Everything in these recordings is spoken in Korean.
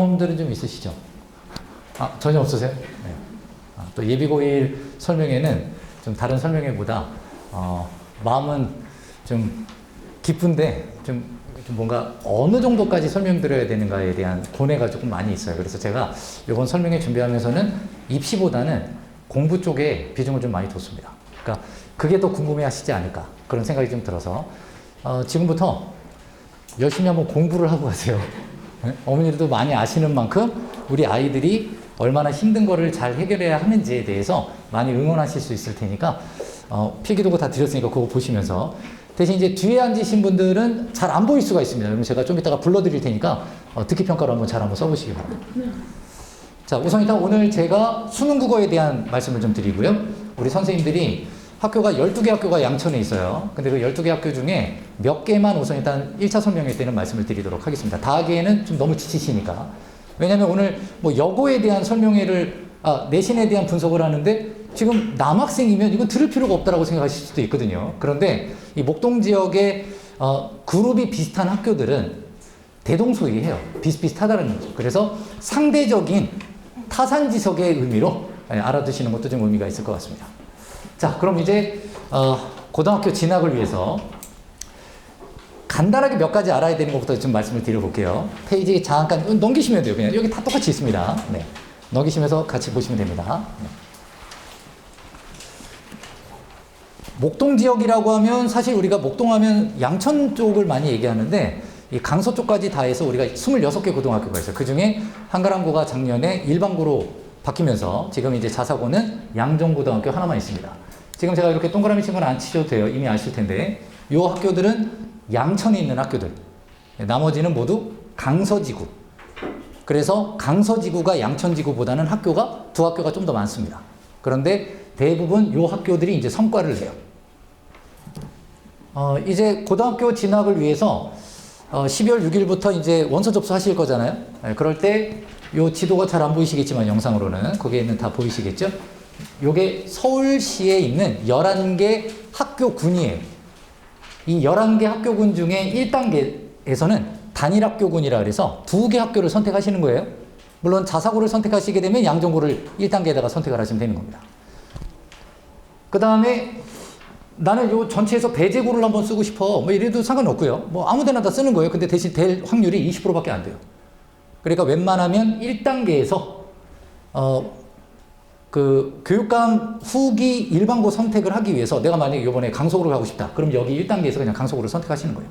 경험들은 좀 있으시죠? 전혀 없으세요? 네. 또 예비고일 설명회는 좀 다른 설명회보다 마음은 좀 기쁜데 좀 뭔가 어느 정도까지 설명드려야 되는가에 대한 고뇌가 조금 많이 있어요. 그래서 제가 이번 설명회 준비하면서는 입시보다는 공부 쪽에 비중을 좀 많이 뒀습니다. 그러니까 그게 더 궁금해 하시지 않을까 그런 생각이 좀 들어서 지금부터 열심히 한번 공부를 하고 가세요. 네? 어머니들도 많이 아시는 만큼 우리 아이들이 얼마나 힘든 거를 잘 해결해야 하는지에 대해서 많이 응원하실 수 있을 테니까 필기도구 다 드렸으니까 그거 보시면서 대신 이제 뒤에 앉으신 분들은 잘 안 보일 수가 있습니다. 그럼 제가 좀 이따가 불러드릴 테니까 듣기 평가로 한번 잘 한번 써보시기 바랍니다. 자, 우선 일단 오늘 제가 수능 국어에 대한 말씀을 좀 드리고요. 우리 선생님들이 학교가 12개 학교가 양천에 있어요. 근데 그 12개 학교 중에 몇 개만 우선 일단 1차 설명회 때는 말씀을 드리도록 하겠습니다. 다 하기에는 좀 너무 지치시니까. 왜냐면 오늘 뭐 여고에 대한 설명회를, 내신에 대한 분석을 하는데 지금 남학생이면 이건 들을 필요가 없다라고 생각하실 수도 있거든요. 그런데 이 목동 지역의 그룹이 비슷한 학교들은 대동소이해요. 비슷비슷하다는 거죠. 그래서 상대적인 타산지석의 의미로 알아두시는 것도 좀 의미가 있을 것 같습니다. 자, 그럼 이제 고등학교 진학을 위해서 간단하게 몇 가지 알아야 되는 것부터 좀 말씀을 드려볼게요. 페이지 잠깐 넘기시면 돼요. 그냥 여기 다 똑같이 있습니다. 네. 넘기시면서 같이 보시면 됩니다. 네. 목동 지역이라고 하면 사실 우리가 목동하면 양천 쪽을 많이 얘기하는데 이 강서 쪽까지 다 해서 우리가 26개 고등학교가 있어요. 그 중에 한가람고가 작년에 일반고로 바뀌면서 지금 이제 자사고는 양정고등학교 하나만 있습니다. 지금 제가 이렇게 동그라미 친 건 안 치셔도 돼요. 이미 아실 텐데 이 학교들은 양천에 있는 학교들. 나머지는 모두 강서지구. 그래서 강서지구가 양천지구보다는 학교가 두 학교가 좀 더 많습니다. 그런데 대부분 이 학교들이 이제 성과를 내요. 이제 고등학교 진학을 위해서 12월 6일부터 이제 원서 접수하실 거잖아요. 그럴 때 요 지도가 잘 안 보이시겠지만 영상으로는 거기에는 다 보이시겠죠? 요게 서울시에 있는 11개 학교군이에요. 이 11개 학교군 중에 1단계에서는 단일학교군이라 그래서 2개 학교를 선택하시는 거예요. 물론 자사고를 선택하시게 되면 양정고를 1단계에다가 선택을 하시면 되는 겁니다. 그 다음에 나는 요 전체에서 배제고를 한번 쓰고 싶어. 뭐 이래도 상관없고요. 뭐 아무 데나 다 쓰는 거예요. 근데 대신 될 확률이 20%밖에 안 돼요. 그러니까 웬만하면 1단계에서 그 교육감 후기 일반고 선택을 하기 위해서 내가 만약에 이번에 강서구를 가고 싶다. 그럼 여기 1단계에서 그냥 강서구를 선택하시는 거예요.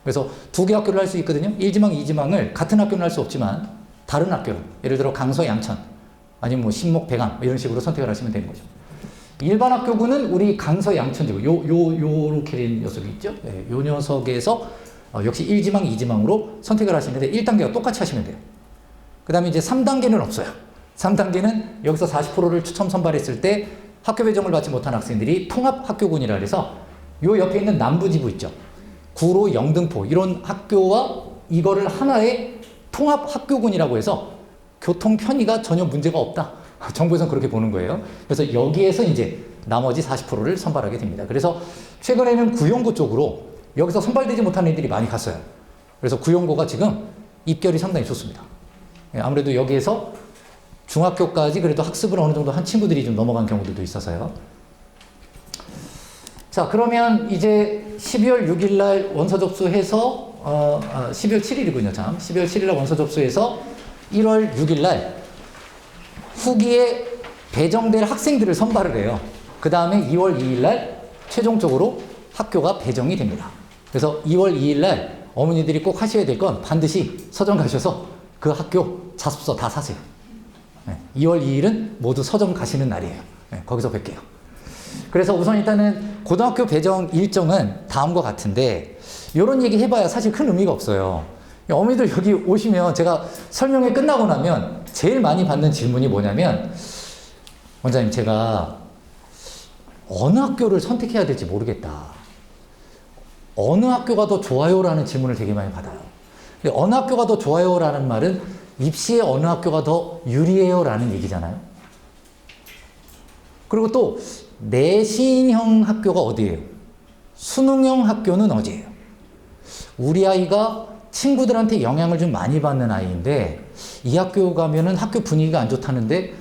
그래서 2개 학교를 할 수 있거든요. 1지망, 2지망을 같은 학교는 할 수 없지만 다른 학교로 예를 들어 강서, 양천 아니면 뭐 신목, 배감 이런 식으로 선택을 하시면 되는 거죠. 일반 학교군은 우리 강서, 양천지구 요렇게 된 녀석이 있죠. 네, 요 녀석에서 역시 1지망, 2지망으로 선택을 하시는데 1단계가 똑같이 하시면 돼요. 그 다음에 이제 3단계는 없어요. 3단계는 여기서 40%를 추첨 선발했을 때 학교 배정을 받지 못한 학생들이 통합학교군이라 해서 요 옆에 있는 남부지부 있죠. 구로, 영등포 이런 학교와 이거를 하나의 통합학교군이라고 해서 교통 편의가 전혀 문제가 없다. 정부에서는 그렇게 보는 거예요. 그래서 여기에서 이제 나머지 40%를 선발하게 됩니다. 그래서 최근에는 구용고 쪽으로 여기서 선발되지 못한 애들이 많이 갔어요. 그래서 구용고가 지금 입결이 상당히 좋습니다. 아무래도 여기에서 중학교까지 그래도 학습을 어느 정도 한 친구들이 좀 넘어간 경우들도 있어서요. 자, 그러면 이제 12월 6일 날 원서 접수해서 12월 7일이군요. 참. 12월 7일 날 원서 접수해서 1월 6일 날 후기에 배정될 학생들을 선발을 해요. 그 다음에 2월 2일 날 최종적으로 학교가 배정이 됩니다. 그래서 2월 2일 날 어머니들이 꼭 하셔야 될 건 반드시 서점 가셔서 그 학교 자습서 다 사세요. 네, 2월 2일은 모두 서점 가시는 날이에요. 네, 거기서 뵐게요. 그래서 우선 일단은 고등학교 배정 일정은 다음과 같은데 이런 얘기 해봐야 사실 큰 의미가 없어요. 어머니들 여기 오시면 제가 설명회 끝나고 나면 제일 많이 받는 질문이 뭐냐면 원장님 제가 어느 학교를 선택해야 될지 모르겠다. 어느 학교가 더 좋아요라는 질문을 되게 많이 받아요. 근데 어느 학교가 더 좋아요라는 말은 입시에 어느 학교가 더 유리해요라는 얘기잖아요. 그리고 또 내신형 학교가 어디예요? 수능형 학교는 어디예요? 우리 아이가 친구들한테 영향을 좀 많이 받는 아이인데 이 학교 가면은 학교 분위기가 안 좋다는데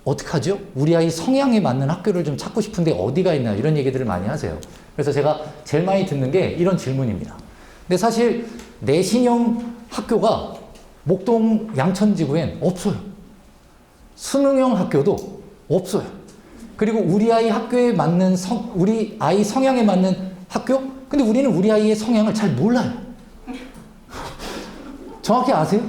어떡하죠? 우리 아이 성향에 맞는 학교를 좀 찾고 싶은데 어디가 있나 이런 얘기들을 많이 하세요. 그래서 제가 제일 많이 듣는 게 이런 질문입니다. 근데 사실 내신형 학교가 목동 양천지구엔 없어요. 수능형 학교도 없어요. 그리고 우리 아이 학교에 맞는 우리 아이 성향에 맞는 학교? 근데 우리는 우리 아이의 성향을 잘 몰라요. 정확히 아세요?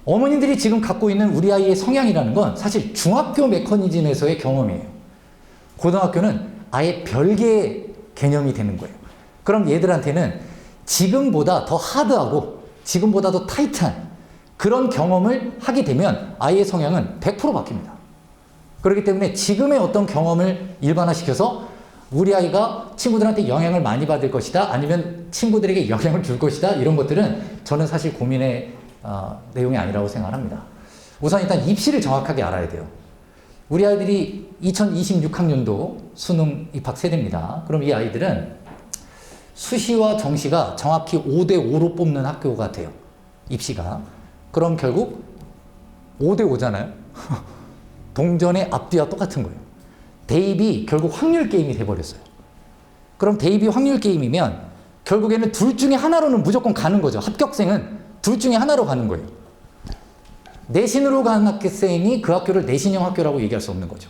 어머님들이 지금 갖고 있는 우리 아이의 성향이라는 건 사실 중학교 메커니즘에서의 경험이에요. 고등학교는 아예 별개의 개념이 되는 거예요. 그럼 얘들한테는 지금보다 더 하드하고 지금보다 더 타이트한 그런 경험을 하게 되면 아이의 성향은 100% 바뀝니다. 그렇기 때문에 지금의 어떤 경험을 일반화시켜서 우리 아이가 친구들한테 영향을 많이 받을 것이다, 아니면 친구들에게 영향을 줄 것이다, 이런 것들은 저는 사실 고민의 내용이 아니라고 생각합니다. 우선 일단 입시를 정확하게 알아야 돼요. 우리 아이들이 2026학년도 수능 입학 세대입니다. 그럼 이 아이들은 수시와 정시가 정확히 5대5로 뽑는 학교가 돼요. 입시가. 그럼 결국 5대5잖아요. 동전의 앞뒤와 똑같은 거예요. 대입이 결국 확률 게임이 돼버렸어요. 그럼 대입이 확률 게임이면 결국에는 둘 중에 하나로는 무조건 가는 거죠. 합격생은 둘 중에 하나로 가는 거예요. 내신으로 가는 학생이 그 학교를 내신형 학교라고 얘기할 수 없는 거죠.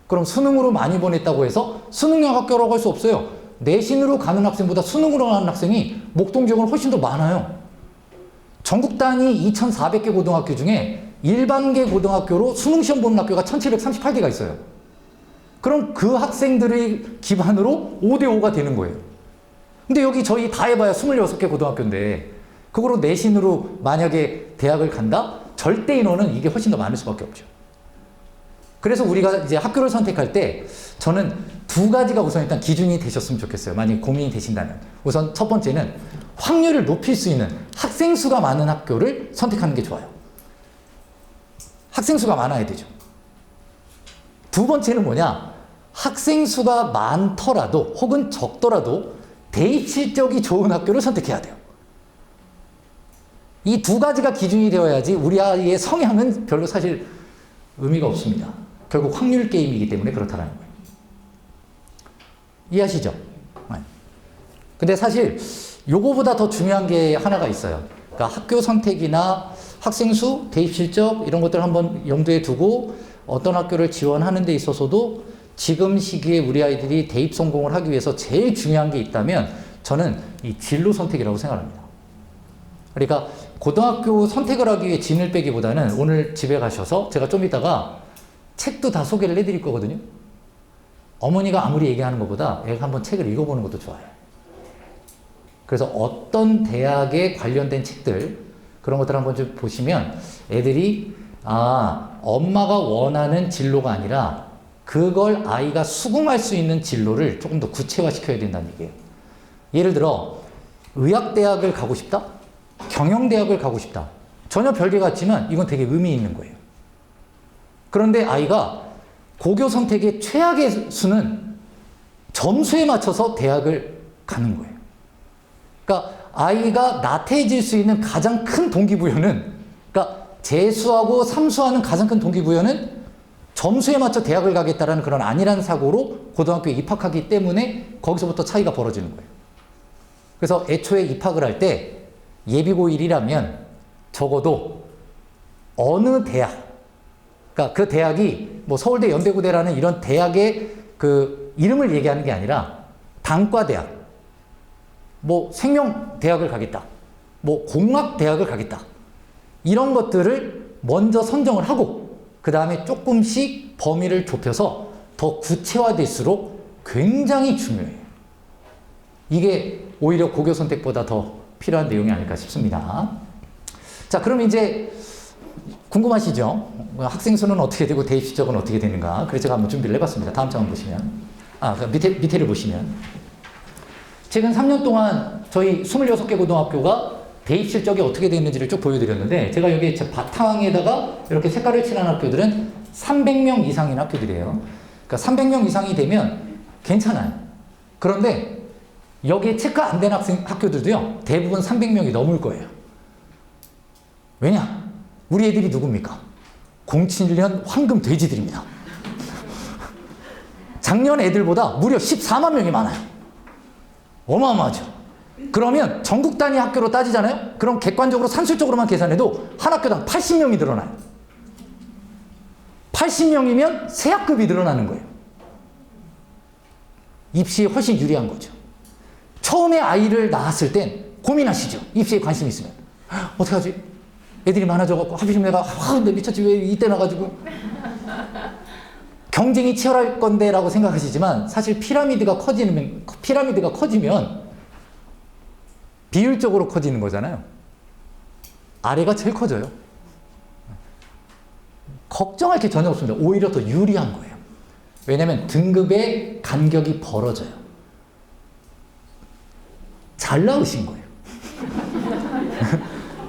그럼 수능으로 많이 보냈다고 해서 수능형 학교라고 할 수 없어요. 내신으로 가는 학생보다 수능으로 가는 학생이 목동 지역은 훨씬 더 많아요. 전국 단위 2,400개 고등학교 중에 일반계 고등학교로 수능 시험 보는 학교가 1,738개가 있어요. 그럼 그 학생들의 기반으로 5대5가 되는 거예요. 근데 여기 저희 다 해봐야 26개 고등학교인데 그거로 내신으로 만약에 대학을 간다? 절대 인원은 이게 훨씬 더 많을 수밖에 없죠. 그래서 우리가 이제 학교를 선택할 때 저는 두 가지가 우선 일단 기준이 되셨으면 좋겠어요. 만약 고민이 되신다면. 우선 첫 번째는 확률을 높일 수 있는 학생 수가 많은 학교를 선택하는 게 좋아요. 학생 수가 많아야 되죠. 두 번째는 뭐냐? 학생 수가 많더라도 혹은 적더라도 대입 실적이 좋은 학교를 선택해야 돼요. 이 두 가지가 기준이 되어야지 우리 아이의 성향은 별로 사실 의미가 없습니다. 결국 확률 게임이기 때문에 그렇다는 거예요. 이해하시죠? 근데 사실 요거보다 더 중요한 게 하나가 있어요. 그러니까 학교 선택이나 학생 수, 대입 실적 이런 것들을 한번 염두에 두고 어떤 학교를 지원하는 데 있어서도 지금 시기에 우리 아이들이 대입 성공을 하기 위해서 제일 중요한 게 있다면 저는 이 진로 선택이라고 생각합니다. 그러니까 고등학교 선택을 하기 위해 진을 빼기보다는 오늘 집에 가셔서 제가 좀 이따가 책도 다 소개를 해드릴 거거든요. 어머니가 아무리 얘기하는 것보다 애가 한번 책을 읽어보는 것도 좋아요. 그래서 어떤 대학에 관련된 책들 그런 것들 한번 좀 보시면 애들이 엄마가 원하는 진로가 아니라 그걸 아이가 수긍할 수 있는 진로를 조금 더 구체화시켜야 된다는 얘기예요. 예를 들어 의학대학을 가고 싶다? 경영대학을 가고 싶다. 전혀 별개 같지만 이건 되게 의미 있는 거예요. 그런데 아이가 고교 선택의 최악의 수는 점수에 맞춰서 대학을 가는 거예요. 그러니까 아이가 나태해질 수 있는 가장 큰 동기부여는, 그러니까 재수하고 삼수하는 가장 큰 동기부여는 점수에 맞춰 대학을 가겠다라는 그런 안일한 사고로 고등학교에 입학하기 때문에 거기서부터 차이가 벌어지는 거예요. 그래서 애초에 입학을 할 때 예비고1이라면 적어도 어느 대학, 그러니까 그 대학이 뭐 서울대, 연대구대라는 이런 대학의 그 이름을 얘기하는 게 아니라 단과대학, 뭐 생명대학을 가겠다, 뭐 공학대학을 가겠다, 이런 것들을 먼저 선정을 하고 그 다음에 조금씩 범위를 좁혀서 더 구체화될수록 굉장히 중요해요. 이게 오히려 고교 선택보다 더 필요한 내용이 아닐까 싶습니다. 자, 그럼 이제 궁금하시죠? 학생 수는 어떻게 되고 대입 실적은 어떻게 되는가? 그래서 제가 한번 준비를 해봤습니다. 다음 장을 보시면, 밑에를 보시면, 최근 3년 동안 저희 26개 고등학교가 대입 실적이 어떻게 되는지를 쭉 보여드렸는데, 제가 여기 제 바탕에다가 이렇게 색깔을 칠한 학교들은 300명 이상인 학교들이에요. 그러니까 300명 이상이 되면 괜찮아요. 그런데 여기에 체크 안 된 학교들도요, 대부분 300명이 넘을 거예요. 왜냐? 우리 애들이 누굽니까? 07년 황금 돼지들입니다. 작년 애들보다 무려 14만 명이 많아요. 어마어마하죠. 그러면 전국 단위 학교로 따지잖아요. 그럼 객관적으로 산술적으로만 계산해도 한 학교당 80명이 늘어나요. 80명이면 새 학급이 늘어나는 거예요. 입시에 훨씬 유리한 거죠. 처음에 아이를 낳았을 땐 고민하시죠. 입시에 관심 있으면. 어떡하지? 애들이 많아져갖고 하필이면 내가 근데 미쳤지 왜 이때 나가지고 경쟁이 치열할 건데 라고 생각하시지만 사실 피라미드가 커지면 비율적으로 커지는 거잖아요. 아래가 제일 커져요. 걱정할 게 전혀 없습니다. 오히려 더 유리한 거예요. 왜냐하면 등급의 간격이 벌어져요. 잘 나으신 거예요.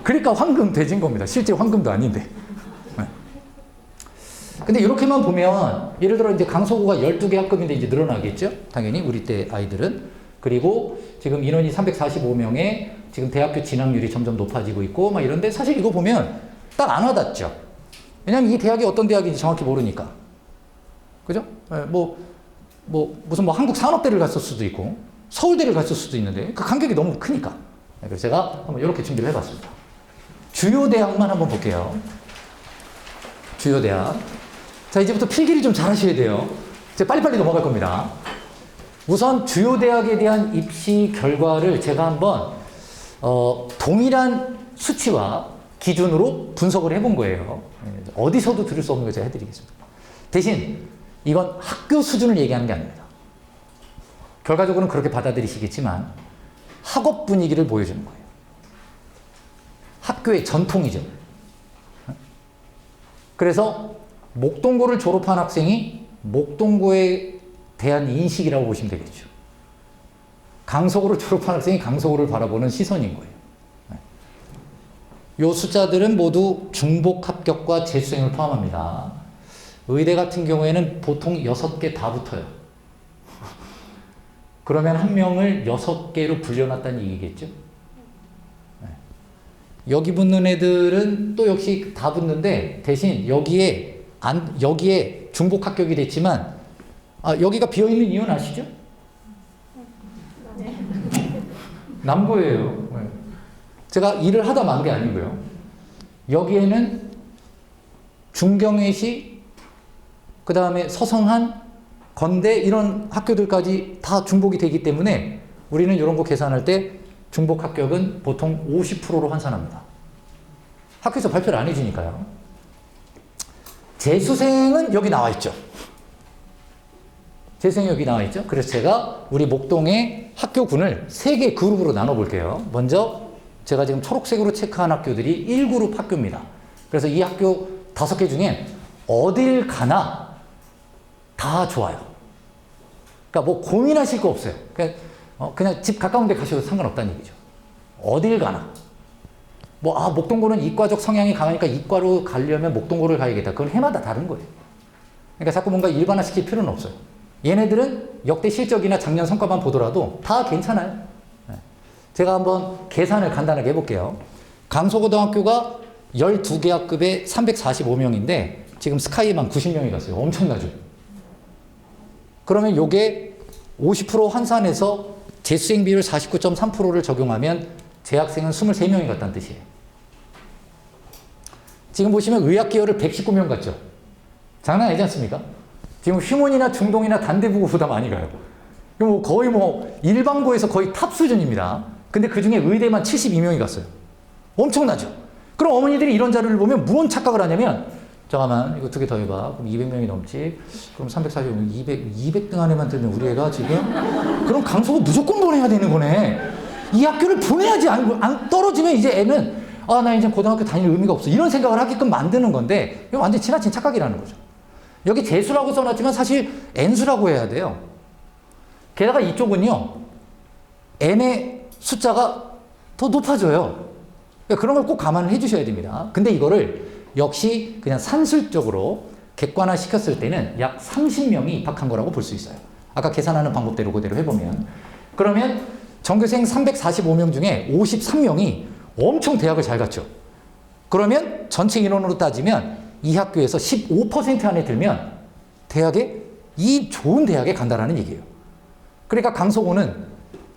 그러니까 황금 돼진 겁니다. 실제 황금도 아닌데. 근데 이렇게만 보면 예를 들어 이제 강서구가 12개 학급인데 이제 늘어나겠죠? 당연히 우리 때 아이들은. 그리고 지금 인원이 345명에 지금 대학교 진학률이 점점 높아지고 있고 막 이런데 사실 이거 보면 딱 안 와닿죠. 왜냐면 이 대학이 어떤 대학인지 정확히 모르니까. 그죠? 무슨 한국산업대를 갔을 수도 있고 서울대를 갔을 수도 있는데 그 간격이 너무 크니까. 그래서 제가 한번 이렇게 준비를 해봤습니다. 주요 대학만 한번 볼게요. 주요 대학. 자, 이제부터 필기를 좀 잘 하셔야 돼요. 이제 빨리빨리 넘어갈 겁니다. 우선 주요 대학에 대한 입시 결과를 제가 한번 동일한 수치와 기준으로 분석을 해본 거예요. 어디서도 들을 수 없는 걸 제가 해드리겠습니다. 대신 이건 학교 수준을 얘기하는 게 아닙니다. 결과적으로는 그렇게 받아들이시겠지만 학업 분위기를 보여주는 거예요. 학교의 전통이죠. 그래서 목동고를 졸업한 학생이 목동고에 대한 인식이라고 보시면 되겠죠. 강서구를 졸업한 학생이 강서구를 바라보는 시선인 거예요. 이 숫자들은 모두 중복 합격과 재수생을 포함합니다. 의대 같은 경우에는 보통 6개 다 붙어요. 그러면 한 명을 6개로 불려놨다는 얘기겠죠. 여기 붙는 애들은 또 역시 다 붙는데 대신 여기에 중복 합격이 됐지만 여기가 비어있는 이유는 아시죠? 네. 남고예요. 제가 일을 하다 만 게 아니고요. 여기에는 중경외시, 그 다음에 서성한, 건대 이런 학교들까지 다 중복이 되기 때문에 우리는 이런 거 계산할 때 중복 합격은 보통 50%로 환산합니다. 학교에서 발표를 안 해주니까요. 재수생은 여기 나와 있죠. 재수생이 여기 나와 있죠. 그래서 제가 우리 목동의 학교군을 3개 그룹으로 나눠 볼게요. 먼저 제가 지금 초록색으로 체크한 학교들이 1그룹 학교입니다. 그래서 이 학교 5개 중에 어딜 가나 다 좋아요. 그러니까 뭐 고민하실 거 없어요. 그냥 집 가까운 데 가셔도 상관없다는 얘기죠. 어딜 가나. 목동고는 이과적 성향이 강하니까 이과로 가려면 목동고를 가야겠다. 그건 해마다 다른 거예요. 그러니까 자꾸 뭔가 일반화시킬 필요는 없어요. 얘네들은 역대 실적이나 작년 성과만 보더라도 다 괜찮아요. 제가 한번 계산을 간단하게 해볼게요. 강서고등학교가 12개 학급에 345명인데 지금 스카이만 90명이 갔어요. 엄청나죠? 그러면 요게 50% 환산해서 재수생 비율 49.3%를 적용하면 재학생은 23명이 갔다는 뜻이에요. 지금 보시면 의학계열을 119명 갔죠? 장난 아니지 않습니까? 지금 휘문이나 중동이나 단대부고보다 많이 가요. 거의 일반고에서 거의 탑 수준입니다. 근데 그 중에 의대만 72명이 갔어요. 엄청나죠? 그럼 어머니들이 이런 자료를 보면 무언 착각을 하냐면 잠깐만 이거 2개 더 해봐. 그럼 200명이 넘지. 그럼 340명 200등 안에만 들면 우리 애가 지금 그럼 강서구 무조건 보내야 되는 거네. 이 학교를 보내야지 안 떨어지면 이제 애는 나 이제 고등학교 다닐 의미가 없어. 이런 생각을 하게끔 만드는 건데 이거 완전 지나친 착각이라는 거죠. 여기 재수라고 써놨지만 사실 N수라고 해야 돼요. 게다가 이쪽은요. N의 숫자가 더 높아져요. 그러니까 그런 걸 꼭 감안을 해주셔야 됩니다. 근데 이거를 역시 그냥 산술적으로 객관화 시켰을 때는 약 30명이 입학한 거라고 볼 수 있어요. 아까 계산하는 방법대로 그대로 해보면. 그러면 전교생 345명 중에 53명이 엄청 대학을 잘 갔죠. 그러면 전체 인원으로 따지면 이 학교에서 15% 안에 들면 이 좋은 대학에 간다라는 얘기예요. 그러니까 강서구는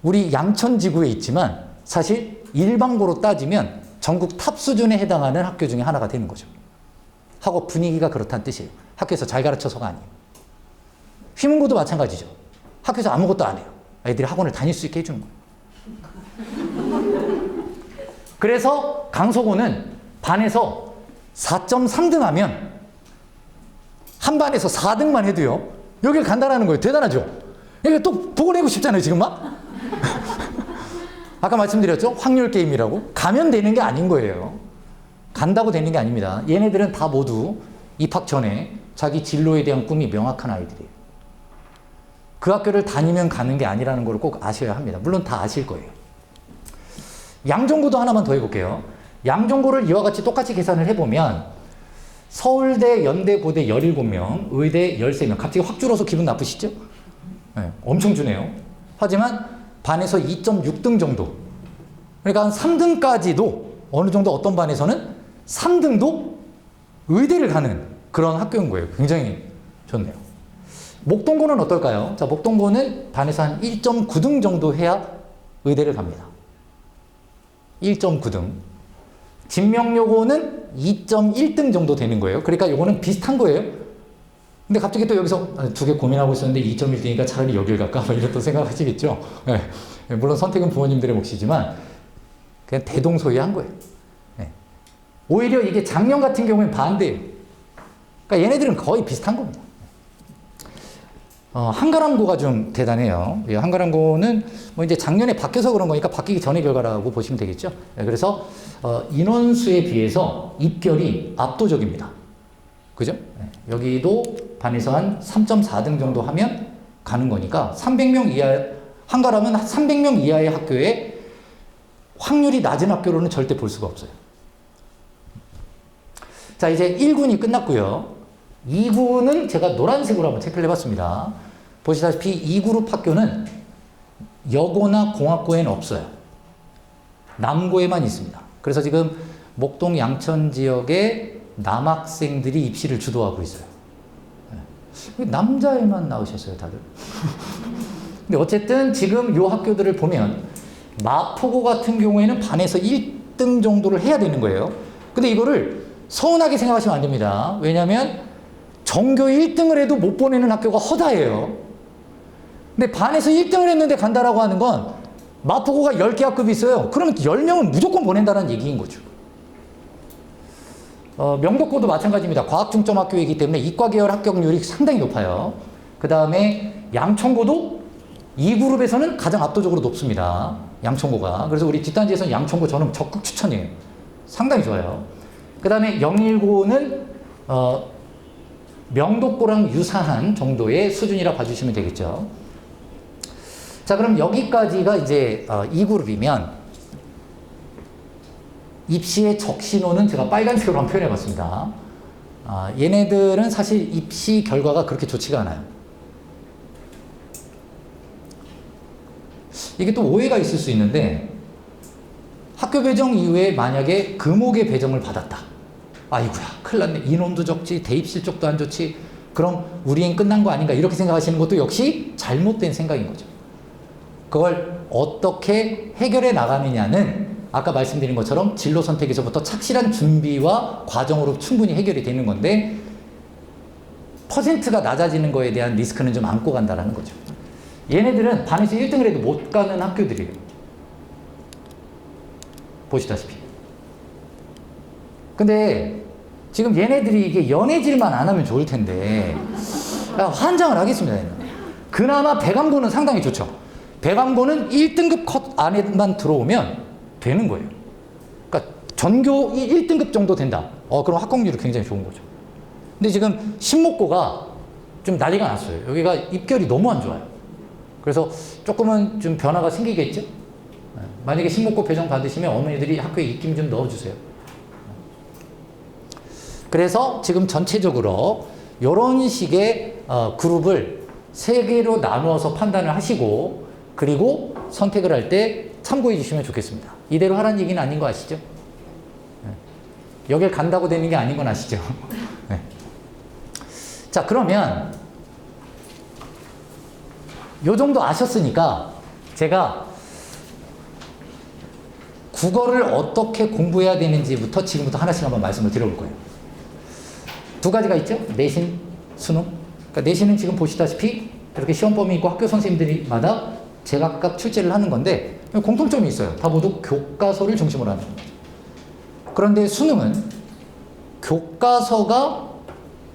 우리 양천지구에 있지만 사실 일반고로 따지면 전국 탑 수준에 해당하는 학교 중에 하나가 되는 거죠. 학업 분위기가 그렇다는 뜻이에요. 학교에서 잘 가르쳐서가 아니에요. 휘문고도 마찬가지죠. 학교에서 아무것도 안 해요. 애들이 학원을 다닐 수 있게 해주는 거예요. 그래서 강서구는 반에서 4.3등 하면 한 반에서 4등만 해도요. 여길 간다라는 거예요. 대단하죠? 이게 또 보고 내고 싶잖아요, 지금 막. 아까 말씀드렸죠? 확률 게임이라고. 가면 되는 게 아닌 거예요. 간다고 되는 게 아닙니다. 얘네들은 다 모두 입학 전에 자기 진로에 대한 꿈이 명확한 아이들이에요. 그 학교를 다니면 가는 게 아니라는 걸 꼭 아셔야 합니다. 물론 다 아실 거예요. 양종고도 하나만 더 해볼게요. 양종고를 이와 같이 똑같이 계산을 해보면 서울대, 연대, 고대 17명, 의대 13명. 갑자기 확 줄어서 기분 나쁘시죠? 네, 엄청 주네요. 하지만 반에서 2.6등 정도. 그러니까 한 3등까지도 어느 정도 어떤 반에서는 3등도 의대를 가는 그런 학교인 거예요. 굉장히 좋네요. 목동고는 어떨까요? 자, 목동고는 반에서 한 1.9등 정도 해야 의대를 갑니다. 1.9등. 진명여고는 2.1등 정도 되는 거예요. 그러니까 요거는 비슷한 거예요. 근데 갑자기 또 여기서 두 개 고민하고 있었는데 2.1등이니까 차라리 여길 갈까? 이런 또 생각하시겠죠. 네. 물론 선택은 부모님들의 몫이지만 그냥 대동소이한 거예요. 네. 오히려 이게 작년 같은 경우엔 반대예요. 그러니까 얘네들은 거의 비슷한 겁니다. 한가람고가 좀 대단해요. 한가람고는 뭐 이제 작년에 바뀌어서 그런 거니까 바뀌기 전의 결과라고 보시면 되겠죠. 네, 그래서 인원수에 비해서 입결이 압도적입니다. 그죠? 네, 여기도 반에서 한 3.4등 정도 하면 가는 거니까 300명 이하, 한가람은 300명 이하의 학교에 확률이 낮은 학교로는 절대 볼 수가 없어요. 자, 이제 1군이 끝났고요. 2군은 제가 노란색으로 한번 체크를 해봤습니다. 보시다시피 2그룹 학교는 여고나 공학고에는 없어요. 남고에만 있습니다. 그래서 지금 목동 양천 지역에 남학생들이 입시를 주도하고 있어요. 남자애만 나오셨어요, 다들? 근데 어쨌든 지금 이 학교들을 보면 마포고 같은 경우에는 반에서 1등 정도를 해야 되는 거예요. 근데 이거를 서운하게 생각하시면 안 됩니다. 왜냐하면 전교 1등을 해도 못 보내는 학교가 허다해요. 근데 반에서 1등을 했는데 간다라고 하는 건 마포고가 10개 학급이 있어요. 그러면 10명은 무조건 보낸다는 얘기인 거죠. 명도고도 마찬가지입니다. 과학중점학교이기 때문에 이과 계열 합격률이 상당히 높아요. 그 다음에 양천고도 2그룹에서는 가장 압도적으로 높습니다. 양천고가. 그래서 우리 뒷단지에서는 양천고 저는 적극 추천이에요. 상당히 좋아요. 그 다음에 영일고는 명도고랑 유사한 정도의 수준이라 봐주시면 되겠죠. 자, 그럼 여기까지가 이제 2그룹이면 입시의 적신호는 제가 빨간색으로 한번 표현해 봤습니다. 얘네들은 사실 입시 결과가 그렇게 좋지가 않아요. 이게 또 오해가 있을 수 있는데 학교 배정 이후에 만약에 금옥의 배정을 받았다. 아이고야, 큰일 났네. 인원도 적지, 대입 실적도 안 좋지. 그럼 우리 행 끝난 거 아닌가 이렇게 생각하시는 것도 역시 잘못된 생각인 거죠. 그걸 어떻게 해결해 나가느냐는 아까 말씀드린 것처럼 진로 선택에서부터 착실한 준비와 과정으로 충분히 해결이 되는 건데 퍼센트가 낮아지는 거에 대한 리스크는 좀 안고 간다는 거죠. 얘네들은 반에서 1등을 해도 못 가는 학교들이에요. 보시다시피. 근데 지금 얘네들이 이게 연애질만 안 하면 좋을 텐데 환장을 하겠습니다. 얘는. 그나마 배감고는 상당히 좋죠. 배감고는 1등급 컷 안에만 들어오면 되는 거예요. 그러니까 전교 1등급 정도 된다. 그럼 합격률이 굉장히 좋은 거죠. 근데 지금 신목고가 좀 난리가 났어요. 여기가 입결이 너무 안 좋아요. 그래서 조금은 좀 변화가 생기겠죠? 만약에 신목고 배정 받으시면 어머니들이 학교에 입김 좀 넣어주세요. 그래서 지금 전체적으로 이런 식의 그룹을 3개로 나누어서 판단을 하시고 그리고 선택을 할 때 참고해 주시면 좋겠습니다. 이대로 하라는 얘기는 아닌 거 아시죠? 여길 간다고 되는 게 아닌 건 아시죠? 네. 자, 그러면 요 정도 아셨으니까 제가 국어를 어떻게 공부해야 되는지부터 지금부터 하나씩 한번 말씀을 드려볼 거예요. 두 가지가 있죠? 내신, 수능. 그러니까 내신은 지금 보시다시피 이렇게 시험 범위 있고 학교 선생님들마다 제각각 출제를 하는 건데 공통점이 있어요. 다 모두 교과서를 중심으로 하는 거죠. 그런데 수능은 교과서가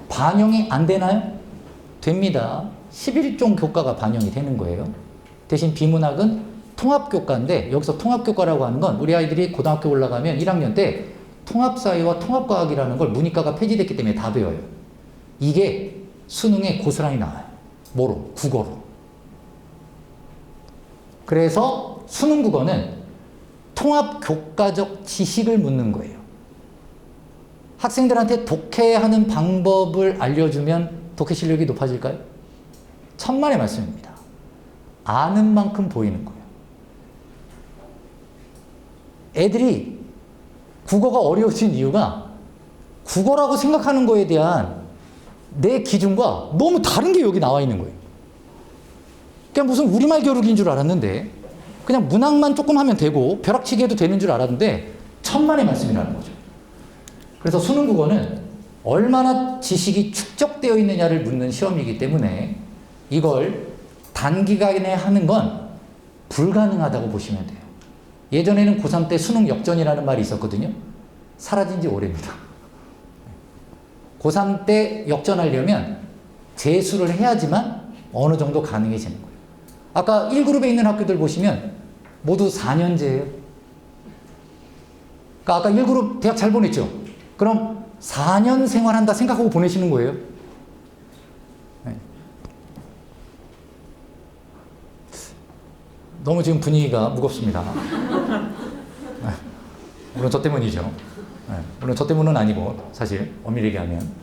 반영이 안 되나요? 됩니다. 11종 교과가 반영이 되는 거예요. 대신 비문학은 통합교과인데 여기서 통합교과라고 하는 건 우리 아이들이 고등학교 올라가면 1학년 때 통합사회와 통합과학이라는 걸 문이과가 폐지됐기 때문에 다 배워요. 이게 수능에 고스란히 나와요. 뭐로? 국어로. 그래서 수능 국어는 통합교과적 지식을 묻는 거예요. 학생들한테 독해하는 방법을 알려주면 독해 실력이 높아질까요? 천만의 말씀입니다. 아는 만큼 보이는 거예요. 애들이 국어가 어려워진 이유가 국어라고 생각하는 거에 대한 내 기준과 너무 다른 게 여기 나와 있는 거예요. 그냥 무슨 우리말 겨루기인 줄 알았는데 그냥 문학만 조금 하면 되고 벼락치기 해도 되는 줄 알았는데 천만의 말씀이라는 거죠. 그래서 수능 국어는 얼마나 지식이 축적되어 있느냐를 묻는 시험이기 때문에 이걸 단기간에 하는 건 불가능하다고 보시면 돼요. 예전에는 고3 때 수능 역전이라는 말이 있었거든요. 사라진 지 오래입니다. 고3 때 역전하려면 재수를 해야지만 어느 정도 가능해지는 거예요. 아까 1그룹에 있는 학교들 보시면 모두 4년제예요. 그러니까 아까 1그룹 대학 잘 보냈죠? 그럼 4년 생활한다 생각하고 보내시는 거예요. 네. 너무 지금 분위기가 무겁습니다. 네. 물론 저 때문이죠. 네. 물론 저 때문은 아니고 사실 엄밀히 얘기하면.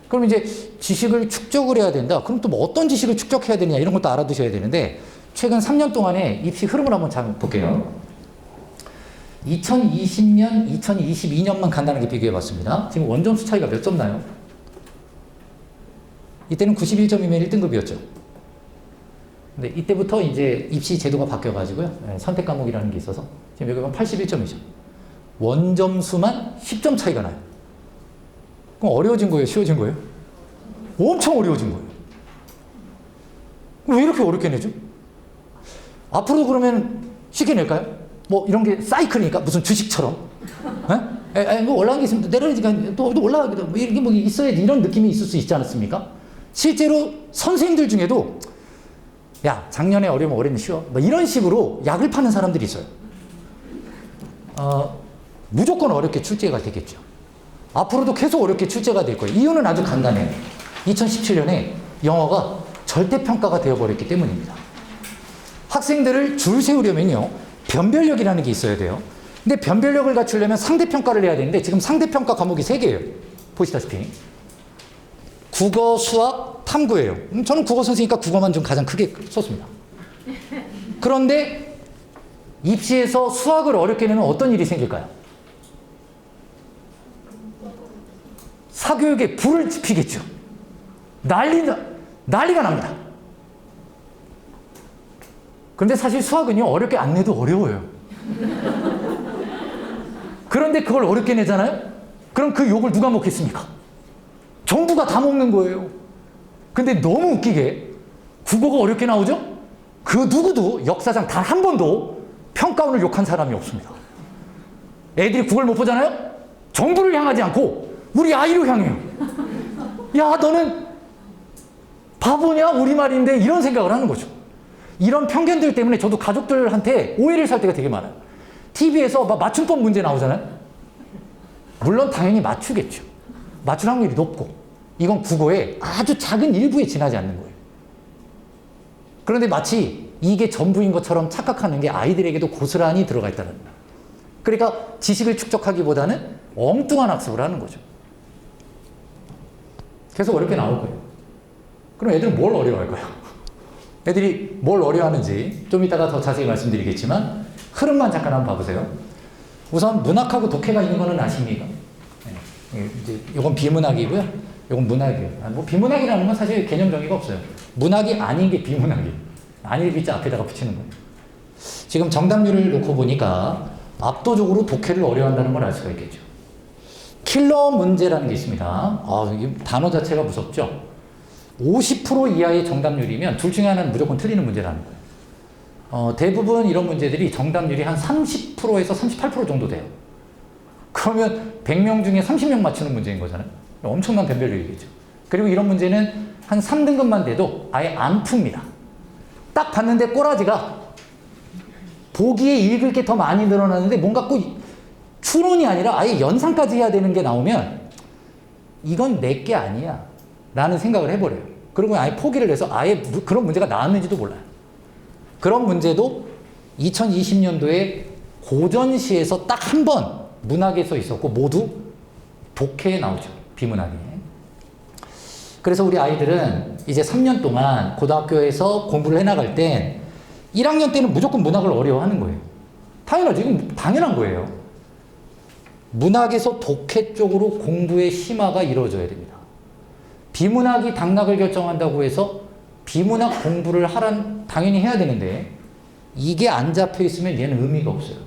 그럼 이제 지식을 축적을 해야 된다. 그럼 또 뭐 어떤 지식을 축적해야 되느냐 이런 것도 알아두셔야 되는데 최근 3년 동안의 입시 흐름을 한번 잘 볼게요. 2020년, 2022년만 간단하게 비교해봤습니다. 지금 원점수 차이가 몇 점 나요? 이때는 91점이면 1등급이었죠. 근데 이때부터 이제 입시 제도가 바뀌어가지고요. 선택 과목이라는 게 있어서 지금 여기 보면 81점이죠. 원점수만 10점 차이가 나요. 그럼 어려워진 거예요? 쉬워진 거예요? 엄청 어려워진 거예요. 왜 이렇게 어렵게 내죠? 앞으로도 그러면 쉽게 낼까요? 뭐 이런 게 사이클이니까 무슨 주식처럼. 뭐 올라간 게 있으면 내려오니까 또 올라가기도 뭐 이게 뭐 있어야지 이런 느낌이 있을 수 있지 않습니까? 실제로 선생님들 중에도 야 작년에 어려우면 올해는 쉬워. 뭐 이런 식으로 약을 파는 사람들이 있어요. 무조건 어렵게 출제가 되겠죠. 앞으로도 계속 어렵게 출제가 될 거예요. 이유는 아주 간단해요. 2017년에 영어가 절대평가가 되어버렸기 때문입니다. 학생들을 줄 세우려면요. 변별력이라는 게 있어야 돼요. 근데 변별력을 갖추려면 상대평가를 해야 되는데 지금 상대평가 과목이 3개예요. 보시다시피. 국어, 수학, 탐구예요. 저는 국어 선생이니까 국어만 좀 가장 크게 썼습니다. 그런데 입시에서 수학을 어렵게 내면 어떤 일이 생길까요? 사교육에 불을 지피겠죠. 난리가 납니다. 그런데 사실 수학은요, 어렵게 안 내도 어려워요. 그런데 그걸 어렵게 내잖아요? 그럼 그 욕을 누가 먹겠습니까? 정부가 다 먹는 거예요. 근데 너무 웃기게 국어가 어렵게 나오죠? 그 누구도 역사상 단 한 번도 평가원을 욕한 사람이 없습니다. 애들이 국어를 못 보잖아요? 정부를 향하지 않고 우리 아이를 향해요. 야, 너는 바보냐? 우리말인데 이런 생각을 하는 거죠. 이런 편견들 때문에 저도 가족들한테 오해를 살 때가 되게 많아요. TV에서 막 맞춤법 문제 나오잖아요. 물론 당연히 맞추겠죠. 맞출 확률이 높고 이건 국어의 아주 작은 일부에 지나지 않는 거예요. 그런데 마치 이게 전부인 것처럼 착각하는 게 아이들에게도 고스란히 들어가 있다는 거예요. 그러니까 지식을 축적하기보다는 엉뚱한 학습을 하는 거죠. 계속 어렵게 나올 거예요. 그럼 애들은 뭘 어려워할까요? 애들이 뭘 어려워하는지 좀 이따가 더 자세히 말씀드리겠지만 흐름만 잠깐 한번 봐보세요. 우선 문학하고 독해가 있는 거는 아십니까? 이제 이건 비문학이고요. 이건 문학이에요. 뭐 비문학이라는 건 사실 개념 정의가 없어요. 문학이 아닌 게 비문학이에요. 아닐 비자 앞에다가 붙이는 거예요. 지금 정답률을 놓고 보니까 압도적으로 독해를 어려워한다는 걸 알 수가 있겠죠. 킬러 문제라는 게 있습니다. 이 단어 자체가 무섭죠. 50% 이하의 정답률이면 둘 중에 하나는 무조건 틀리는 문제라는 거예요. 대부분 이런 문제들이 정답률이 한 30%에서 38% 정도 돼요. 그러면 100명 중에 30명 맞추는 문제인 거잖아요. 엄청난 변별력이겠죠. 그리고 이런 문제는 한 3등급만 돼도 아예 안 풉니다. 딱 봤는데 꼬라지가 보기에 읽을 게 더 많이 늘어나는데 뭔가 꼭 추론이 아니라 아예 연상까지 해야 되는 게 나오면 이건 내 게 아니야 라는 생각을 해버려요. 그리고 아예 포기를 해서 아예 그런 문제가 나왔는지도 몰라요. 그런 문제도 2020년도에 고전시에서 딱 한 번 문학에 써 있었고 모두 독해에 나오죠. 비문학에. 그래서 우리 아이들은 이제 3년 동안 고등학교에서 공부를 해나갈 땐 1학년 때는 무조건 문학을 어려워하는 거예요. 당연하죠. 이건 당연한 거예요. 문학에서 독해 쪽으로 공부의 심화가 이루어져야 됩니다. 비문학이 당락을 결정한다고 해서 비문학 공부를 당연히 해야 되는데 이게 안 잡혀 있으면 얘는 의미가 없어요.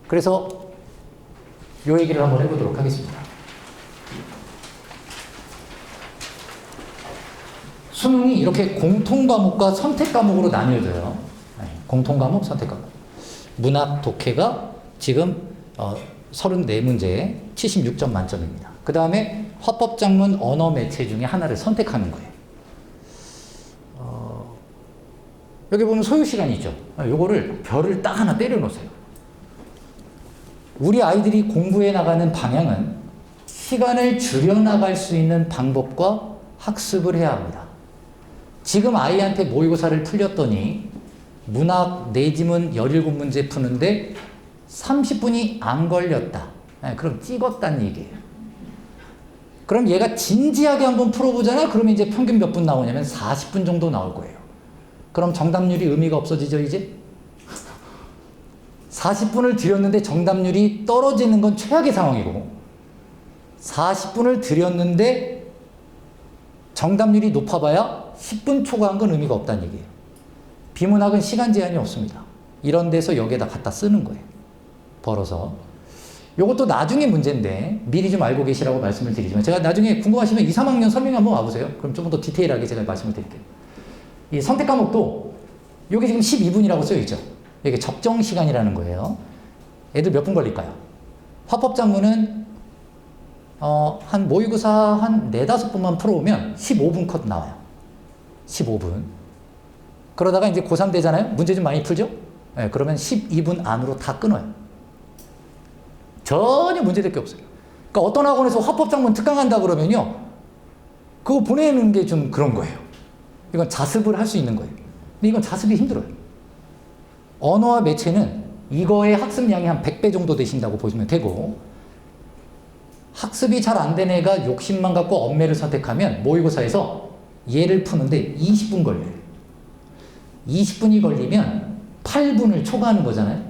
그래서 이 얘기를 한번 해보도록 하겠습니다. 수능이 이렇게 공통과목과 선택과목으로 나뉘어져요. 공통과목, 선택과목. 문학, 독해가 지금 34문제 76점 만점입니다. 그 다음에 화법작문, 언어 매체 중에 하나를 선택하는 거예요. 여기 보면 소요시간이 있죠. 요거를 별을 딱 하나 때려 놓으세요. 우리 아이들이 공부해 나가는 방향은 시간을 줄여나갈 수 있는 방법과 학습을 해야 합니다. 지금 아이한테 모의고사를 풀렸더니 문학 내지문 17문제 푸는데 30분이 안 걸렸다. 그럼 찍었다는 얘기예요. 그럼 얘가 진지하게 한번 풀어보잖아? 그러면 이제 평균 몇 분 나오냐면 40분 정도 나올 거예요. 그럼 정답률이 의미가 없어지죠, 이제? 40분을 들였는데 정답률이 떨어지는 건 최악의 상황이고 40분을 들였는데 정답률이 높아봐야 10분 초과한 건 의미가 없다는 얘기예요. 비문학은 시간 제한이 없습니다. 이런 데서 여기에다 갖다 쓰는 거예요. 벌어서. 요것도 나중에 문제인데 미리 좀 알고 계시라고 말씀을 드리지만 제가 나중에 궁금하시면 2, 3학년 설명 한번 와보세요. 그럼 좀 더 디테일하게 제가 말씀을 드릴게요. 이 선택 과목도 여기 지금 12분이라고 써있죠. 이게 적정 시간이라는 거예요. 애들 몇 분 걸릴까요? 화법작문은 한 모의고사 한 4, 5분만 풀어오면 15분 컷 나와요. 15분. 그러다가 이제 고3 되잖아요? 문제 좀 많이 풀죠? 네, 그러면 12분 안으로 다 끊어요. 전혀 문제될 게 없어요. 그러니까 어떤 학원에서 화법작문 특강한다 그러면요. 그거 보내는 게 좀 그런 거예요. 이건 자습을 할 수 있는 거예요. 근데 이건 자습이 힘들어요. 언어와 매체는 이거의 학습량이 한 100배 정도 되신다고 보시면 되고 학습이 잘 안 된 애가 욕심만 갖고 엄매를 선택하면 모의고사에서 얘를 푸는데 20분 걸려요. 20분이 걸리면 8분을 초과하는 거잖아요.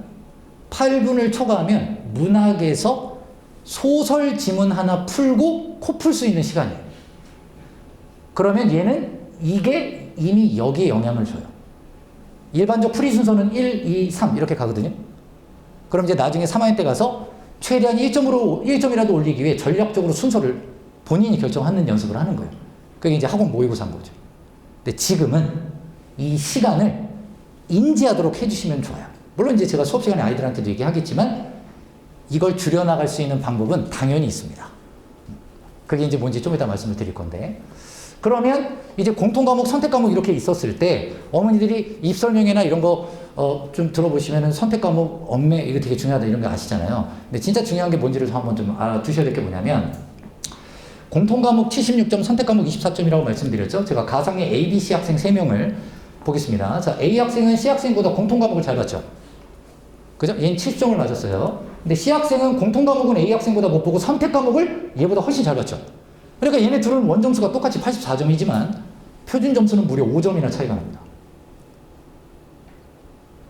8분을 초과하면 문학에서 소설 지문 하나 풀고 코 풀 수 있는 시간이에요. 그러면 얘는 이게 이미 여기에 영향을 줘요. 일반적 풀이 순서는 1, 2, 3 이렇게 가거든요. 그럼 이제 나중에 3학년 때 가서 최대한 1점이라도 올리기 위해 전략적으로 순서를 본인이 결정하는 연습을 하는 거예요. 그게 이제 학원 모의고사인 거죠. 근데 지금은 이 시간을 인지하도록 해주시면 좋아요. 물론 이제 제가 수업 시간에 아이들한테도 얘기하겠지만 이걸 줄여나갈 수 있는 방법은 당연히 있습니다. 그게 이제 뭔지 좀 이따 말씀을 드릴 건데 그러면 이제 공통과목, 선택과목 이렇게 있었을 때 어머니들이 입설명예나 이런 거 좀 들어보시면은 선택과목, 엄매 이거 되게 중요하다 이런 거 아시잖아요. 근데 진짜 중요한 게 뭔지를 한번 좀 알아두셔야 될 게 뭐냐면 공통과목 76점, 선택과목 24점이라고 말씀드렸죠. 제가 가상의 A, B, C 학생 3명을 보겠습니다. 자, A 학생은 C 학생보다 공통과목을 잘 봤죠. 그죠? 얘는 70점을 맞았어요. 근데 C 학생은 공통과목은 A 학생보다 못 보고 선택과목을 얘보다 훨씬 잘 봤죠. 그러니까 얘네 둘은 원점수가 똑같이 84점이지만 표준 점수는 무려 5점이나 차이가 납니다.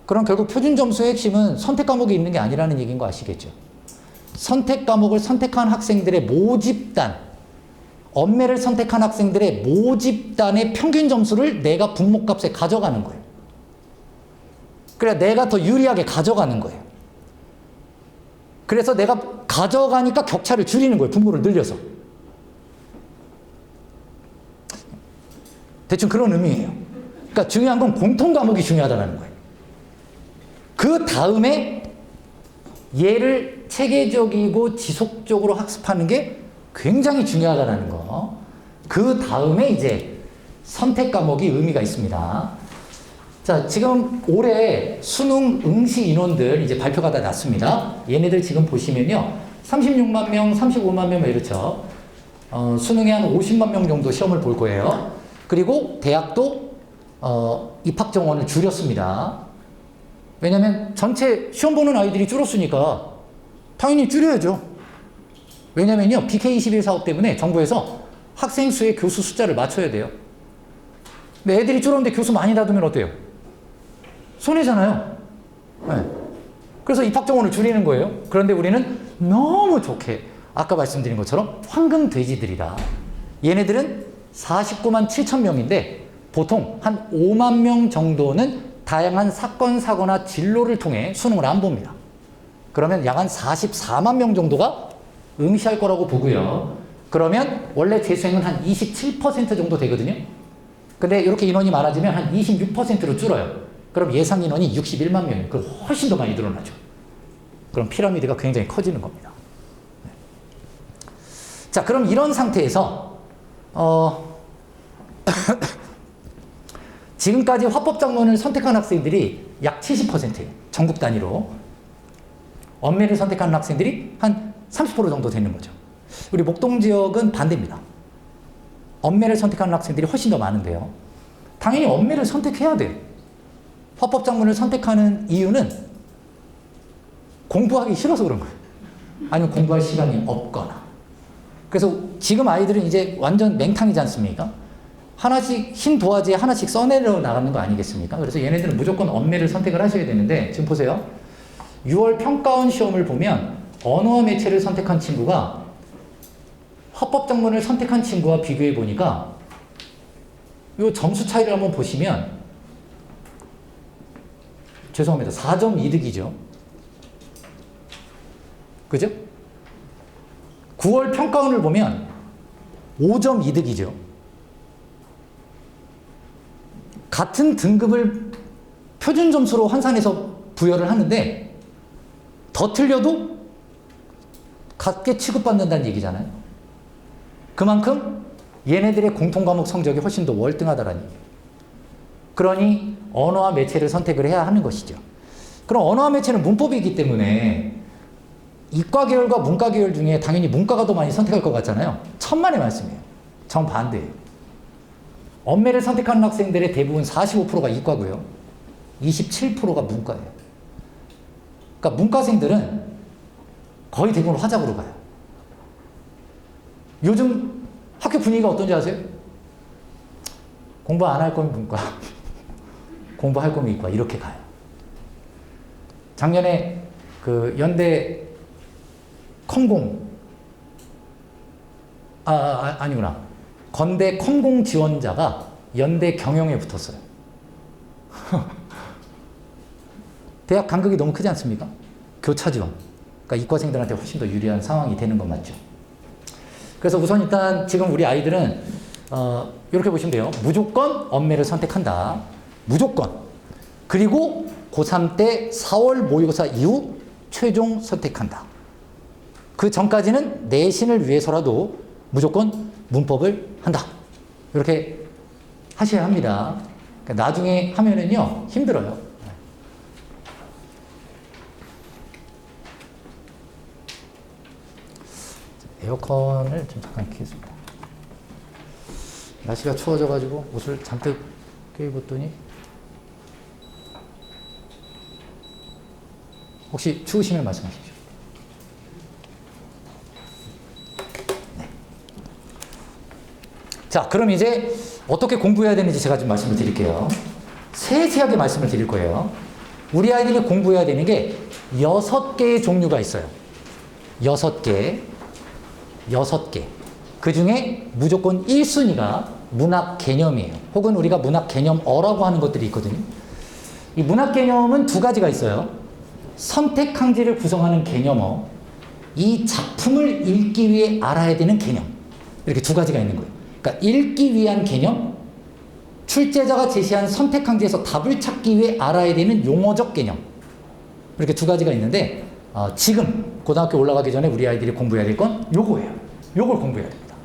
그럼 결국 표준 점수의 핵심은 선택 과목이 있는 게 아니라는 얘기인 거 아시겠죠? 선택 과목을 선택한 학생들의 모집단, 엄매를 선택한 학생들의 모집단의 평균 점수를 내가 분모값에 가져가는 거예요. 그래 내가 더 유리하게 가져가는 거예요. 그래서 내가 가져가니까 격차를 줄이는 거예요. 분모를 늘려서. 대충 그런 의미예요. 그러니까 중요한 건 공통 과목이 중요하다는 거예요. 그 다음에 얘를 체계적이고 지속적으로 학습하는 게 굉장히 중요하다는 거. 그 다음에 이제 선택 과목이 의미가 있습니다. 자, 지금 올해 수능 응시 인원들 이제 발표가 다 났습니다. 얘네들 지금 보시면요. 36만 명, 35만 명 이렇죠. 수능에 한 50만 명 정도 시험을 볼 거예요. 그리고 대학도 입학 정원을 줄였습니다. 왜냐면 전체 시험 보는 아이들이 줄었으니까 당연히 줄여야죠. 왜냐면요. BK21 사업 때문에 정부에서 학생 수에 교수 숫자를 맞춰야 돼요. 근데 애들이 줄었는데 교수 많이 놔두면 어때요? 손해잖아요. 네. 그래서 입학 정원을 줄이는 거예요. 그런데 우리는 너무 좋게 아까 말씀드린 것처럼 황금 돼지들이다. 얘네들은 49만 7천 명인데 보통 한 5만 명 정도는 다양한 사건, 사고나 진로를 통해 수능을 안 봅니다. 그러면 약 한 44만 명 정도가 응시할 거라고 보고요. 그러면 원래 재수행은 한 27% 정도 되거든요. 근데 이렇게 인원이 많아지면 한 26%로 줄어요. 그럼 예상 인원이 61만 명이에요. 그럼 훨씬 더 많이 늘어나죠. 그럼 피라미드가 굉장히 커지는 겁니다. 자, 그럼 이런 상태에서 지금까지 화법작문을 선택한 학생들이 약 70%예요. 전국 단위로. 엄매를 선택하는 학생들이 한 30% 정도 되는 거죠. 우리 목동 지역은 반대입니다. 엄매를 선택하는 학생들이 훨씬 더 많은데요. 당연히 엄매를 선택해야 돼요. 화법작문을 선택하는 이유는 공부하기 싫어서 그런 거예요. 아니면 공부할 시간이 없거나. 그래서 지금 아이들은 이제 완전 맹탕이지 않습니까? 하나씩 흰 도화지에 하나씩 써내려 나가는 거 아니겠습니까? 그래서 얘네들은 무조건 엄매를 선택을 하셔야 되는데 지금 보세요. 6월 평가원 시험을 보면 언어와 매체를 선택한 친구가 화법작문을 선택한 친구와 비교해 보니까 이 점수 차이를 한번 보시면 죄송합니다. 4점 이득이죠. 그죠? 9월 평가원을 보면 5점 이득이죠. 같은 등급을 표준 점수로 환산해서 부여를 하는데 더 틀려도 같게 취급받는다는 얘기잖아요. 그만큼 얘네들의 공통과목 성적이 훨씬 더 월등하다라는 얘기예요. 그러니 언어와 매체를 선택을 해야 하는 것이죠. 그럼 언어와 매체는 문법이기 때문에 이과 계열과 문과 계열 중에 당연히 문과가 더 많이 선택할 것 같잖아요. 천만의 말씀이에요. 정반대예요. 엄매를 선택하는 학생들의 대부분 45%가 이과고요. 27%가 문과예요. 그러니까 문과생들은 거의 대부분 화작으로 가요. 요즘 학교 분위기가 어떤지 아세요? 공부 안 할 거면 문과, 공부할 거면 이과 이렇게 가요. 작년에 그 연대 컴공 아니구나. 건대 컴공 지원자가 연대 경영에 붙었어요. 대학 간극이 너무 크지 않습니까? 교차 지원. 그러니까 이과생들한테 훨씬 더 유리한 상황이 되는 건 맞죠. 그래서 우선 일단 지금 우리 아이들은 이렇게 보시면 돼요. 무조건 엄매를 선택한다. 무조건. 그리고 고3 때 4월 모의고사 이후 최종 선택한다. 그 전까지는 내신을 위해서라도 무조건 문법을 한다. 이렇게 하셔야 합니다. 그러니까 나중에 하면은요, 힘들어요. 에어컨을 좀 잠깐 켜겠습니다. 날씨가 추워져가지고 옷을 잔뜩 껴입었더니 혹시 추우시면 말씀하십시오. 네. 자, 그럼 이제 어떻게 공부해야 되는지 제가 좀 말씀을 드릴게요. 세세하게 말씀을 드릴 거예요. 우리 아이들이 공부해야 되는 게 6개의 종류가 있어요. 6개. 그 중에 무조건 1순위가 문학 개념이에요. 혹은 우리가 문학 개념어라고 하는 것들이 있거든요. 이 문학 개념은 두 가지가 있어요. 선택항지를 구성하는 개념어, 이 작품을 읽기 위해 알아야 되는 개념. 이렇게 두 가지가 있는 거예요. 그러니까 읽기 위한 개념, 출제자가 제시한 선택항지에서 답을 찾기 위해 알아야 되는 용어적 개념. 이렇게 두 가지가 있는데 지금 고등학교 올라가기 전에 우리 아이들이 공부해야 될 건 요거예요. 요걸 공부해야 됩니다.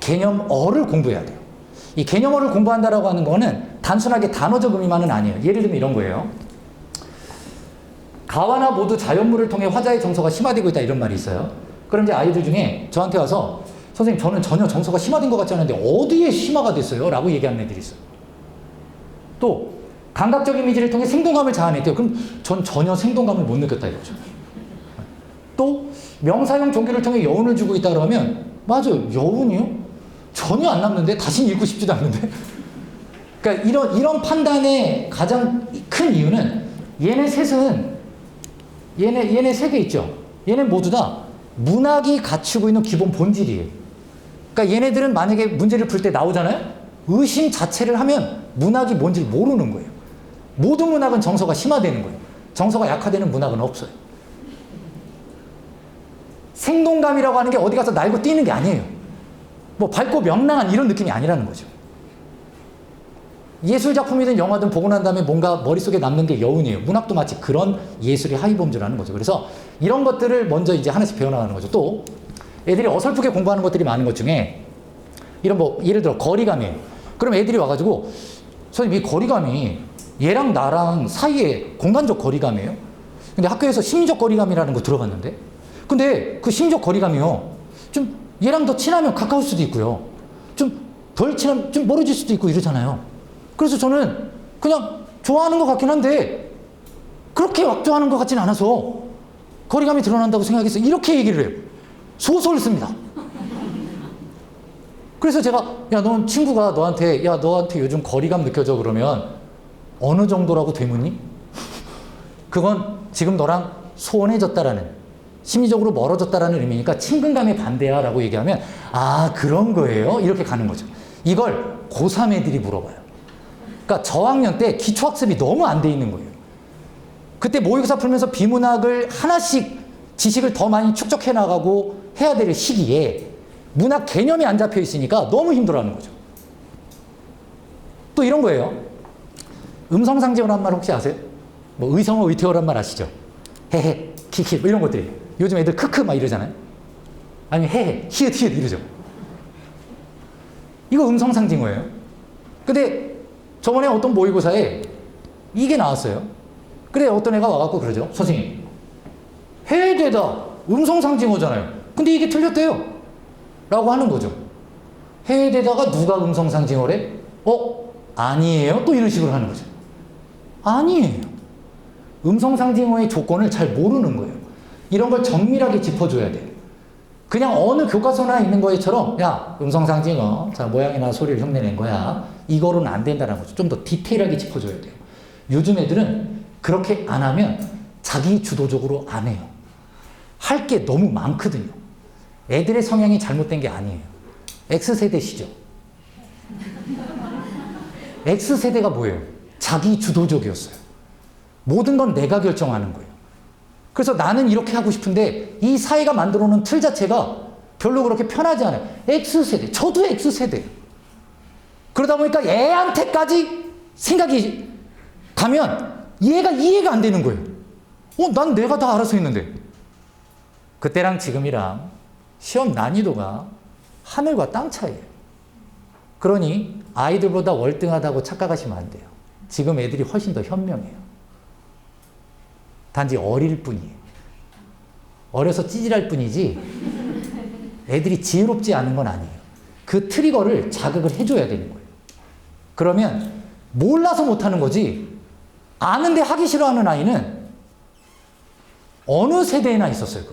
개념어를 공부해야 돼요. 이 개념어를 공부한다라고 하는 거는 단순하게 단어적 의미만은 아니에요. 예를 들면 이런 거예요. 가와나 모두 자연물을 통해 화자의 정서가 심화되고 있다 이런 말이 있어요. 그럼 이제 아이들 중에 저한테 와서 선생님 저는 전혀 정서가 심화된 것 같지 않은데 어디에 심화가 됐어요? 라고 얘기하는 애들이 있어요. 또 감각적 이미지를 통해 생동감을 자아냈대요. 그럼 전 전혀 생동감을 못 느꼈다 이거죠. 또 명사형 종교를 통해 여운을 주고 있다 그러면 맞아요. 여운이요? 전혀 안 남는데 다시 읽고 싶지도 않는데. 그러니까 이런 판단의 가장 큰 이유는 얘네 셋은 얘네 세 개 있죠. 얘네 모두 다 문학이 갖추고 있는 기본 본질이에요. 그러니까 얘네들은 만약에 문제를 풀 때 나오잖아요. 의심 자체를 하면 문학이 뭔지 모르는 거예요. 모든 문학은 정서가 심화되는 거예요. 정서가 약화되는 문학은 없어요. 생동감이라고 하는 게 어디 가서 날고 뛰는 게 아니에요. 뭐 밝고 명랑한 이런 느낌이 아니라는 거죠. 예술작품이든 영화든 보고 난 다음에 뭔가 머릿속에 남는 게 여운이에요. 문학도 마치 그런 예술의 하위범주라는 거죠. 그래서 이런 것들을 먼저 이제 하나씩 배워나가는 거죠. 또 애들이 어설프게 공부하는 것들이 많은 것 중에 이런 뭐 예를 들어 거리감이에요. 그럼 애들이 와가지고 선생님 이 거리감이 얘랑 나랑 사이에 공간적 거리감이에요? 근데 학교에서 심리적 거리감이라는 거 들어봤는데 근데 그 심리적 거리감이요. 좀 얘랑 더 친하면 가까울 수도 있고요. 좀 덜 친하면 좀 멀어질 수도 있고 이러잖아요. 그래서 저는 그냥 좋아하는 것 같긴 한데 그렇게 막 좋아하는 것 같진 않아서 거리감이 드러난다고 생각했어요. 이렇게 얘기를 해요. 소설 씁니다. 그래서 제가 야, 넌 친구가 너한테 요즘 거리감 느껴져 그러면 어느 정도라고 되묻니? 그건 지금 너랑 소원해졌다라는 심리적으로 멀어졌다라는 의미니까 친근감에 반대야 라고 얘기하면 아 그런 거예요? 이렇게 가는 거죠. 이걸 고3 애들이 물어봐요. 그러니까 저학년 때 기초학습이 너무 안 돼 있는 거예요. 그때 모의고사 풀면서 비문학을 하나씩 지식을 더 많이 축적해 나가고 해야 될 시기에 문학 개념이 안 잡혀 있으니까 너무 힘들어하는 거죠. 또 이런 거예요. 음성상징어란 말 혹시 아세요? 뭐 의성어, 의태어란 말 아시죠? 헤헤, 키키 뭐 이런 것들이 요즘 애들 크크 막 이러잖아요. 아니면 헤헤, 히읗 이러죠. 이거 음성상징어예요. 근데 저번에 어떤 모의고사에 이게 나왔어요. 그래 어떤 애가 와갖고 그러죠. 선생님 해외대다 음성상징어잖아요. 근데 이게 틀렸대요. 라고 하는 거죠. 해외대다가 누가 음성상징어래? 아니에요? 또 이런 식으로 하는 거죠. 아니에요. 음성상징어의 조건을 잘 모르는 거예요. 이런 걸 정밀하게 짚어줘야 돼요. 그냥 어느 교과서나 있는 거에처럼 야 음성상징어 자 모양이나 소리를 흉내낸 거야. 이거로는 안 된다는 거죠. 좀 더 디테일하게 짚어줘야 돼요. 요즘 애들은 그렇게 안 하면 자기 주도적으로 안 해요. 할 게 너무 많거든요. 애들의 성향이 잘못된 게 아니에요. X세대시죠? X세대가 뭐예요? 자기 주도적이었어요. 모든 건 내가 결정하는 거예요. 그래서 나는 이렇게 하고 싶은데 이 사회가 만들어 놓은 틀 자체가 별로 그렇게 편하지 않아요. X세대. 저도 X세대예요. 그러다 보니까 애한테까지 생각이 가면 얘가 이해가 안 되는 거예요. 난 내가 다 알아서 했는데. 그때랑 지금이랑 시험 난이도가 하늘과 땅 차이예요. 그러니 아이들보다 월등하다고 착각하시면 안 돼요. 지금 애들이 훨씬 더 현명해요. 단지 어릴 뿐이에요. 어려서 찌질할 뿐이지 애들이 지혜롭지 않은 건 아니에요. 그 트리거를 자극을 해줘야 되는 거예요. 그러면 몰라서 못하는 거지 아는데 하기 싫어하는 아이는 어느 세대에나 있었어요.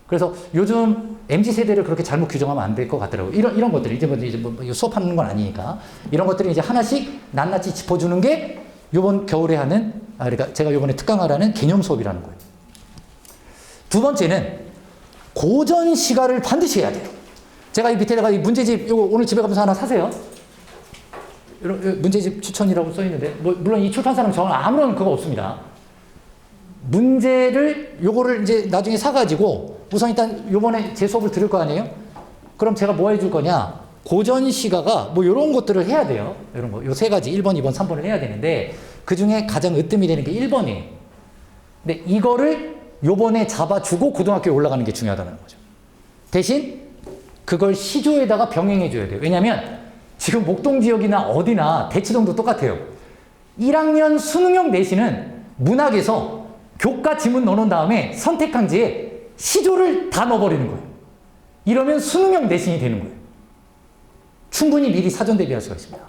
그래서 요즘 MZ세대를 그렇게 잘못 규정하면 안 될 것 같더라고요. 이런 것들이 이제 뭐 수업하는 건 아니니까 이런 것들을 이제 하나씩 낱낱이 짚어주는 게 요번 겨울에 하는 그러니까 제가 요번에 특강하라는 개념 수업이라는 거예요. 두 번째는 고전 시가를 반드시 해야 돼요. 제가 이 밑에다가 이 문제집, 이거 오늘 집에 가면서 하나 사세요. 이런 문제집 추천이라고 써 있는데, 물론 이 출판사는 저는 아무런 그거 없습니다. 문제를, 요거를 이제 나중에 사가지고, 우선 일단 요번에 제 수업을 들을 거 아니에요? 그럼 제가 뭐 해줄 거냐? 고전 시가가 뭐 요런 것들을 해야 돼요. 이런 거. 요 세 가지, 1번, 2번, 3번을 해야 되는데, 그 중에 가장 으뜸이 되는 게 1번이에요. 근데 이거를 요번에 잡아주고 고등학교에 올라가는 게 중요하다는 거죠. 대신 그걸 시조에다가 병행해 줘야 돼요. 왜냐면 지금 목동 지역이나 어디나 대치동도 똑같아요. 1학년 수능형 내신은 문학에서 교과 지문 넣어놓은 다음에 선택한 지에 시조를 다 넣어버리는 거예요. 이러면 수능형 내신이 되는 거예요. 충분히 미리 사전 대비할 수가 있습니다.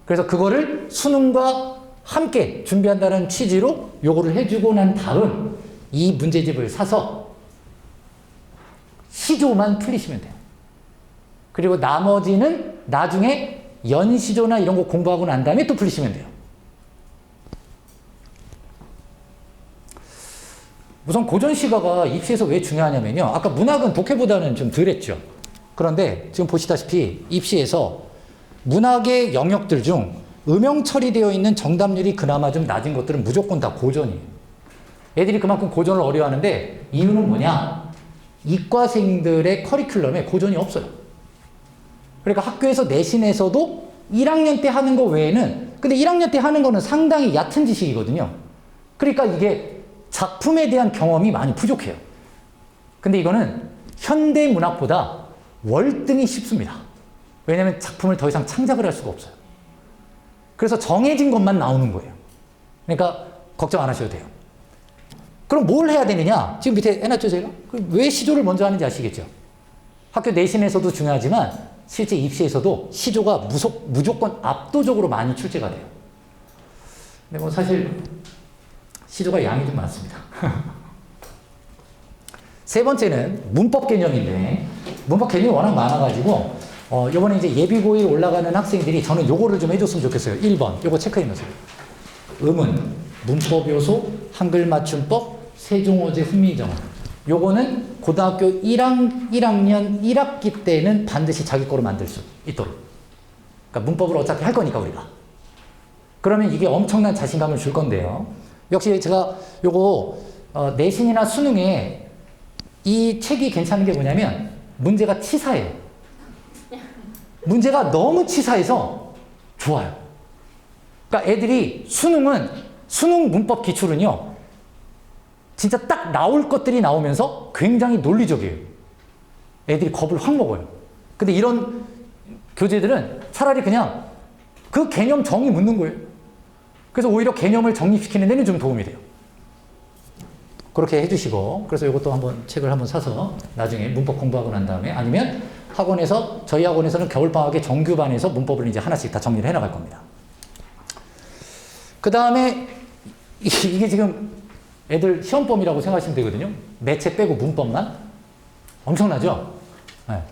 그래서 그거를 수능과 함께 준비한다는 취지로 요거를 해주고 난 다음 이 문제집을 사서 시조만 풀리시면 돼요. 그리고 나머지는 나중에 연시조나 이런 거 공부하고 난 다음에 또 풀리시면 돼요. 우선 고전 시가가 입시에서 왜 중요하냐면요. 아까 문학은 독해보다는 좀 덜 했죠. 그런데 지금 보시다시피 입시에서 문학의 영역들 중 음영 처리되어 있는 정답률이 그나마 좀 낮은 것들은 무조건 다 고전이에요. 애들이 그만큼 고전을 어려워하는데 이유는 뭐냐? 이과생들의 커리큘럼에 고전이 없어요. 그러니까 학교에서 내신에서도 1학년 때 하는 거 외에는, 근데 1학년 때 하는 거는 상당히 얕은 지식이거든요. 그러니까 이게 작품에 대한 경험이 많이 부족해요. 근데 이거는 현대 문학보다 월등히 쉽습니다. 왜냐하면 작품을 더 이상 창작을 할 수가 없어요. 그래서 정해진 것만 나오는 거예요. 그러니까 걱정 안 하셔도 돼요. 그럼 뭘 해야 되느냐? 지금 밑에 해놨죠, 제가? 왜 시조를 먼저 하는지 아시겠죠? 학교 내신에서도 중요하지만 실제 입시에서도 시조가 무조건 압도적으로 많이 출제가 돼요. 근데 뭐 사실 시조가 양이 좀 많습니다. 세 번째는 문법 개념인데, 문법 개념이 워낙 많아가지고 요번에 이제 예비고일 올라가는 학생들이 저는 요거를 좀 해줬으면 좋겠어요. 1번 요거 체크해 놓으세요. 음은 문법 요소, 한글 맞춤법, 세종어제 흥미정음. 요거는 고등학교 1학년 1학기 때는 반드시 자기 거로 만들 수 있도록. 그러니까 문법을 어차피 할 거니까 우리가. 그러면 이게 엄청난 자신감을 줄 건데요. 역시 제가 요거 내신이나 수능에 이 책이 괜찮은 게 뭐냐면 문제가 치사해요. 문제가 너무 치사해서 좋아요. 그러니까 애들이 수능 문법 기출은요, 진짜 딱 나올 것들이 나오면서 굉장히 논리적이에요. 애들이 겁을 확 먹어요. 근데 이런 교재들은 차라리 그냥 그 개념 정의 묻는 거예요. 그래서 오히려 개념을 정립시키는 데는 좀 도움이 돼요. 그렇게 해주시고, 그래서 이것도 한번 책을 한번 사서 나중에 문법 공부하고 난 다음에, 아니면 학원에서, 저희 학원에서는 겨울방학에 정규반에서 문법을 이제 하나씩 다 정리를 해나갈 겁니다. 그 다음에 이게 지금 애들 시험범위라고 생각하시면 되거든요. 매체 빼고 문법만. 엄청나죠? 네.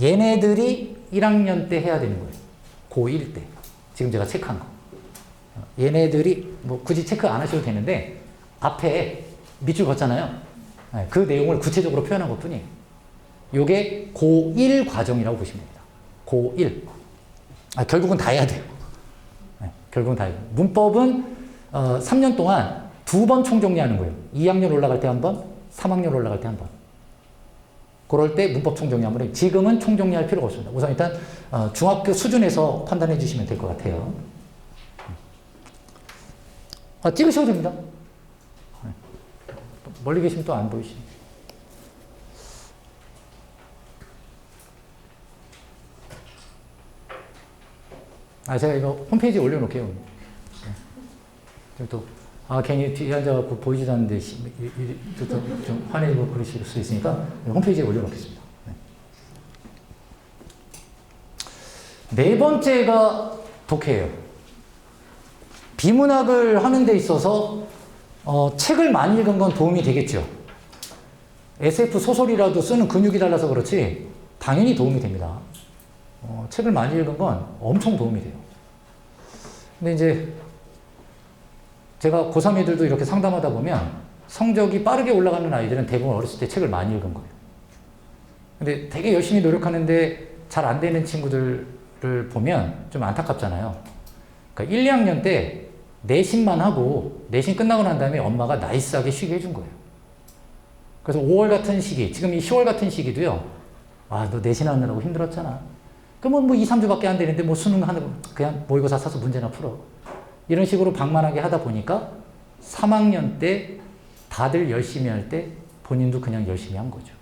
얘네들이 1학년 때 해야 되는 거예요. 고1 때. 지금 제가 체크한 거. 얘네들이 뭐 굳이 체크 안 하셔도 되는데 앞에 밑줄 걷잖아요. 네. 그 내용을 구체적으로 표현한 것 뿐이에요. 요게 고1 과정이라고 보시면 됩니다. 고1. 결국은 다 해야 돼요. 네. 결국은 다 해야 돼요. 문법은 3년 동안 2번 총정리하는 거예요. 2학년 올라갈 때 한 번, 3학년 올라갈 때 한 번. 그럴 때 문법 총정리 한번 해요. 지금은 총정리할 필요가 없습니다. 우선 일단 중학교 수준에서 판단해 주시면 될 것 같아요. 찍으셔도 됩니다. 멀리 계시면 또 안 보이시죠. 제가 이거 홈페이지에 올려놓을게요. 또 괜히 뒤에 앉아갖고 보이지도 않는데 좀 화내고 그러실 수 있으니까 홈페이지에 올려놓겠습니다. 네 번째가 독해예요. 비문학을 하는 데 있어서 책을 많이 읽은 건 도움이 되겠죠. SF 소설이라도 쓰는 근육이 달라서 그렇지 당연히 도움이 됩니다. 책을 많이 읽은 건 엄청 도움이 돼요. 근데 이제 제가 고3 애들도 이렇게 상담하다 보면 성적이 빠르게 올라가는 아이들은 대부분 어렸을 때 책을 많이 읽은 거예요. 근데 되게 열심히 노력하는데 잘 안 되는 친구들을 보면 좀 안타깝잖아요. 그러니까 1, 2학년 때 내신만 하고 내신 끝나고 난 다음에 엄마가 나이스하게 쉬게 해준 거예요. 그래서 5월 같은 시기, 지금 이 10월 같은 시기도요. 아, 너 내신하느라고 힘들었잖아. 그러면 뭐 2, 3주밖에 안 되는데 뭐 수능 하는 그냥 모의고사 사서 문제나 풀어. 이런 식으로 방만하게 하다 보니까 3학년 때 다들 열심히 할 때 본인도 그냥 열심히 한 거죠.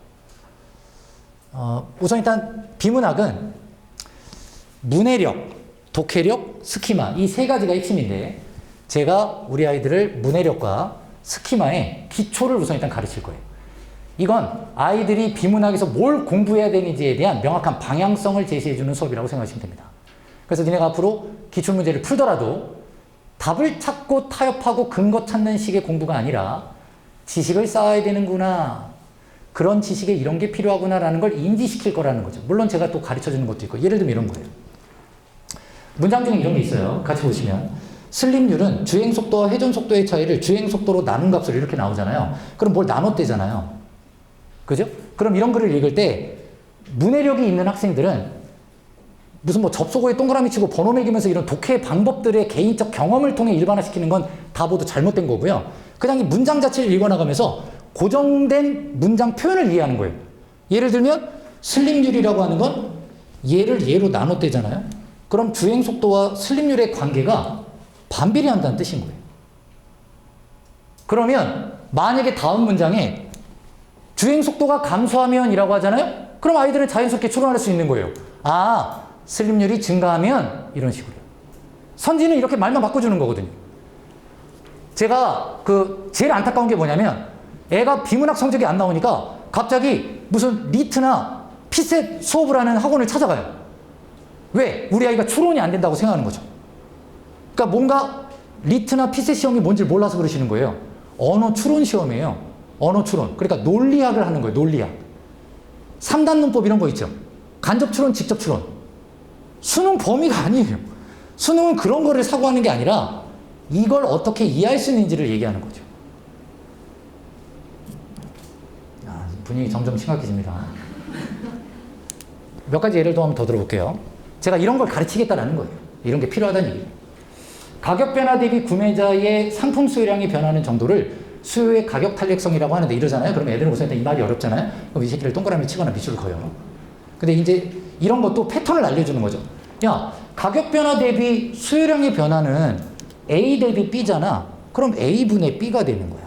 우선 일단 비문학은 문해력, 독해력, 스키마 이 세 가지가 핵심인데 제가 우리 아이들을 문해력과 스키마의 기초를 우선 일단 가르칠 거예요. 이건 아이들이 비문학에서 뭘 공부해야 되는지에 대한 명확한 방향성을 제시해주는 수업이라고 생각하시면 됩니다. 그래서 니네가 앞으로 기출문제를 풀더라도 답을 찾고 타협하고 근거 찾는 식의 공부가 아니라 지식을 쌓아야 되는구나. 그런 지식에 이런 게 필요하구나라는 걸 인지시킬 거라는 거죠. 물론 제가 또 가르쳐주는 것도 있고 예를 들면 이런 거예요. 문장 중에 이런 게 있어요. 같이 보시면 슬립률은 주행속도와 회전속도의 차이를 주행속도로 나눈 값으로 이렇게 나오잖아요. 그럼 뭘 나눴대잖아요. 그죠? 그럼 이런 글을 읽을 때 문해력이 있는 학생들은 무슨 뭐 접속어에 동그라미 치고 번호 매기면서 이런 독해 방법들의 개인적 경험을 통해 일반화시키는 건 다 모두 잘못된 거고요. 그냥 이 문장 자체를 읽어나가면서 고정된 문장 표현을 이해하는 거예요. 예를 들면 슬립률이라고 하는 건 얘를 얘로 나눴대잖아요. 그럼 주행속도와 슬립률의 관계가 반비례한다는 뜻인 거예요. 그러면 만약에 다음 문장에 주행속도가 감소하면 이라고 하잖아요. 그럼 아이들은 자연스럽게 추론할 수 있는 거예요. 아, 슬립률이 증가하면 이런 식으로요. 선지는 이렇게 말만 바꿔주는 거거든요. 제가 제일 안타까운 게 뭐냐면 애가 비문학 성적이 안 나오니까 갑자기 무슨 리트나 피셋 수업을 하는 학원을 찾아가요. 왜? 우리 아이가 추론이 안 된다고 생각하는 거죠. 그러니까 뭔가 리트나 피셋 시험이 뭔지 몰라서 그러시는 거예요. 언어 추론 시험이에요. 언어 추론. 그러니까 논리학을 하는 거예요. 논리학. 3단 문법 이런 거 있죠. 간접 추론, 직접 추론. 수능 범위가 아니에요. 수능은 그런 거를 사고하는 게 아니라 이걸 어떻게 이해할 수 있는지를 얘기하는 거죠. 분위기 점점 심각해집니다. 몇 가지 예를 한번 더 들어볼게요. 제가 이런 걸 가르치겠다라는 거예요. 이런 게 필요하다는 얘기예요. 가격 변화 대비 구매자의 상품 수요량이 변하는 정도를 수요의 가격 탄력성이라고 하는데 이러잖아요. 그럼 애들은 우선 이 말이 어렵잖아요. 그럼 이 새끼를 동그라미 치거나 밑줄을 그어요. 근데 이제 이런 것도 패턴을 알려주는 거죠. 야, 가격 변화 대비 수요량의 변화는 A 대비 B잖아. 그럼 A분의 B가 되는 거야.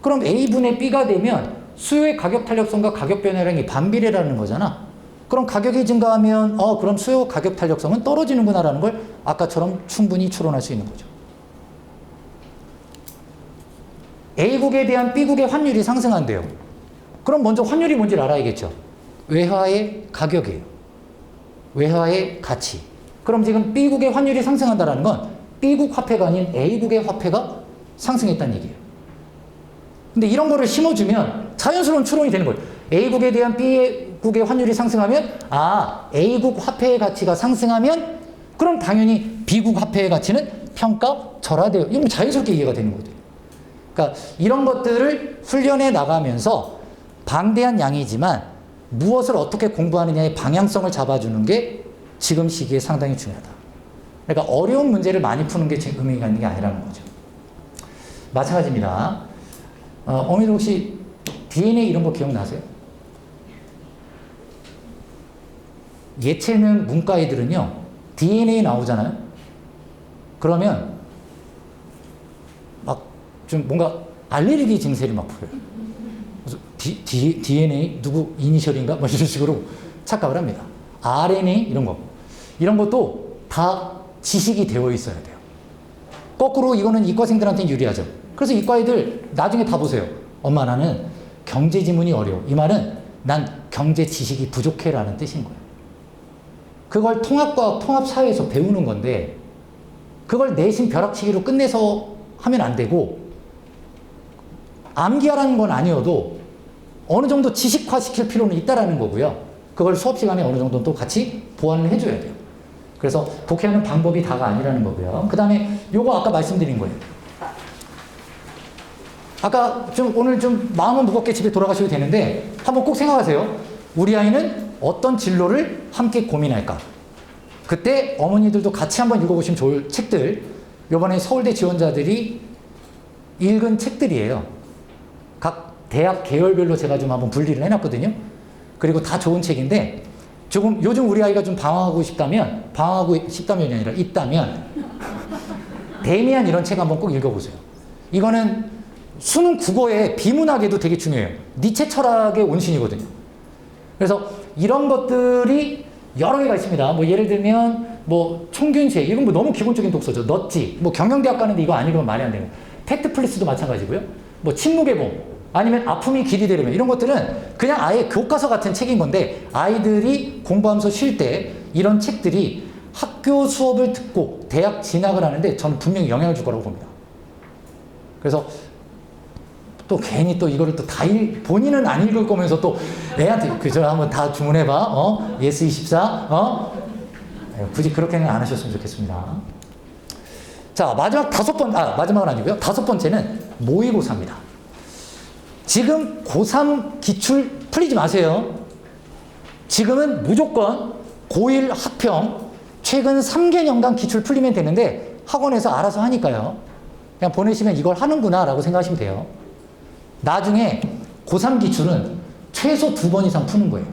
그럼 A분의 B가 되면 수요의 가격 탄력성과 가격 변화량이 반비례라는 거잖아. 그럼 가격이 증가하면 그럼 수요 가격 탄력성은 떨어지는구나라는 걸 아까처럼 충분히 추론할 수 있는 거죠. A국에 대한 B국의 환율이 상승한대요. 그럼 먼저 환율이 뭔지를 알아야겠죠. 외화의 가격이에요. 외화의 가치. 그럼 지금 B국의 환율이 상승한다는 건 B국 화폐가 아닌 A국의 화폐가 상승했다는 얘기예요. 근데 이런 거를 심어주면 자연스러운 추론이 되는 거예요. A국에 대한 B국의 환율이 상승하면 A국 화폐의 가치가 상승하면 그럼 당연히 B국 화폐의 가치는 평가 절하돼요. 이건 자연스럽게 이해가 되는 거거든요. 그러니까 이런 것들을 훈련해 나가면서 방대한 양이지만 무엇을 어떻게 공부하느냐의 방향성을 잡아주는 게 지금 시기에 상당히 중요하다. 그러니까 어려운 문제를 많이 푸는 게 의미가 있는 게 아니라는 거죠. 마찬가지입니다. 어머니들 혹시 DNA 이런 거 기억나세요? 예체능 문과 애들은요, DNA 나오잖아요? 그러면 막 좀 뭔가 알레르기 증세를 막 보여요. 그래서 DNA 누구 이니셜인가? 뭐 이런 식으로 착각을 합니다. RNA 이런 것도 다 지식이 되어 있어야 돼요. 거꾸로 이거는 이과생들한테는 유리하죠. 그래서 이과 애들 나중에 다 보세요. 엄마 나는 경제 지문이 어려워. 이 말은 난 경제 지식이 부족해라는 뜻인 거예요. 그걸 통합과학, 통합사회에서 배우는 건데 그걸 내신 벼락치기로 끝내서 하면 안 되고 암기하라는 건 아니어도 어느 정도 지식화 시킬 필요는 있다라는 거고요. 그걸 수업 시간에 어느 정도 또 같이 보완을 해줘야 돼요. 그래서 독해하는 방법이 다가 아니라는 거고요. 그 다음에 요거 아까 말씀드린 거예요. 아까 오늘 좀 마음은 무겁게 집에 돌아가셔도 되는데 한번 꼭 생각하세요. 우리 아이는 어떤 진로를 함께 고민할까? 그때 어머니들도 같이 한번 읽어보시면 좋을 책들, 이번에 서울대 지원자들이 읽은 책들이에요. 각 대학 계열별로 제가 좀 한번 분리를 해놨거든요. 그리고 다 좋은 책인데 조금 요즘 우리 아이가 좀 방황하고 싶다면이 아니라 있다면 데미안 이런 책 한번 꼭 읽어보세요. 이거는 수능 국어의 비문학에도 되게 중요해요. 니체 철학의 온신이거든요. 그래서 이런 것들이 여러 개가 있습니다. 뭐 예를 들면 뭐 총균세, 이건 뭐 너무 기본적인 독서죠. 넛지, 뭐 경영대학 가는데 이거 안 읽으면 말이 안 되는. 팩트플리스도 마찬가지고요. 뭐 침묵의 봄, 아니면 아픔이 길이 되려면, 이런 것들은 그냥 아예 교과서 같은 책인 건데 아이들이 공부하면서 쉴 때 이런 책들이 학교 수업을 듣고 대학 진학을 하는데 저는 분명히 영향을 줄 거라고 봅니다. 그래서 또 괜히 또 이거를 또 다 본인은 안 읽을 거면서 또 애한테 그저 한번 다 주문해봐. 예스24. 굳이 그렇게는 안 하셨으면 좋겠습니다. 자, 마지막은 아니고요. 5번째는 모의고사입니다. 지금 고3 기출 풀리지 마세요. 지금은 무조건 고1 학평 최근 3개년간 기출 풀리면 되는데 학원에서 알아서 하니까요. 그냥 보내시면 이걸 하는구나 라고 생각하시면 돼요. 나중에 고3 기출은 최소 2번 이상 푸는 거예요.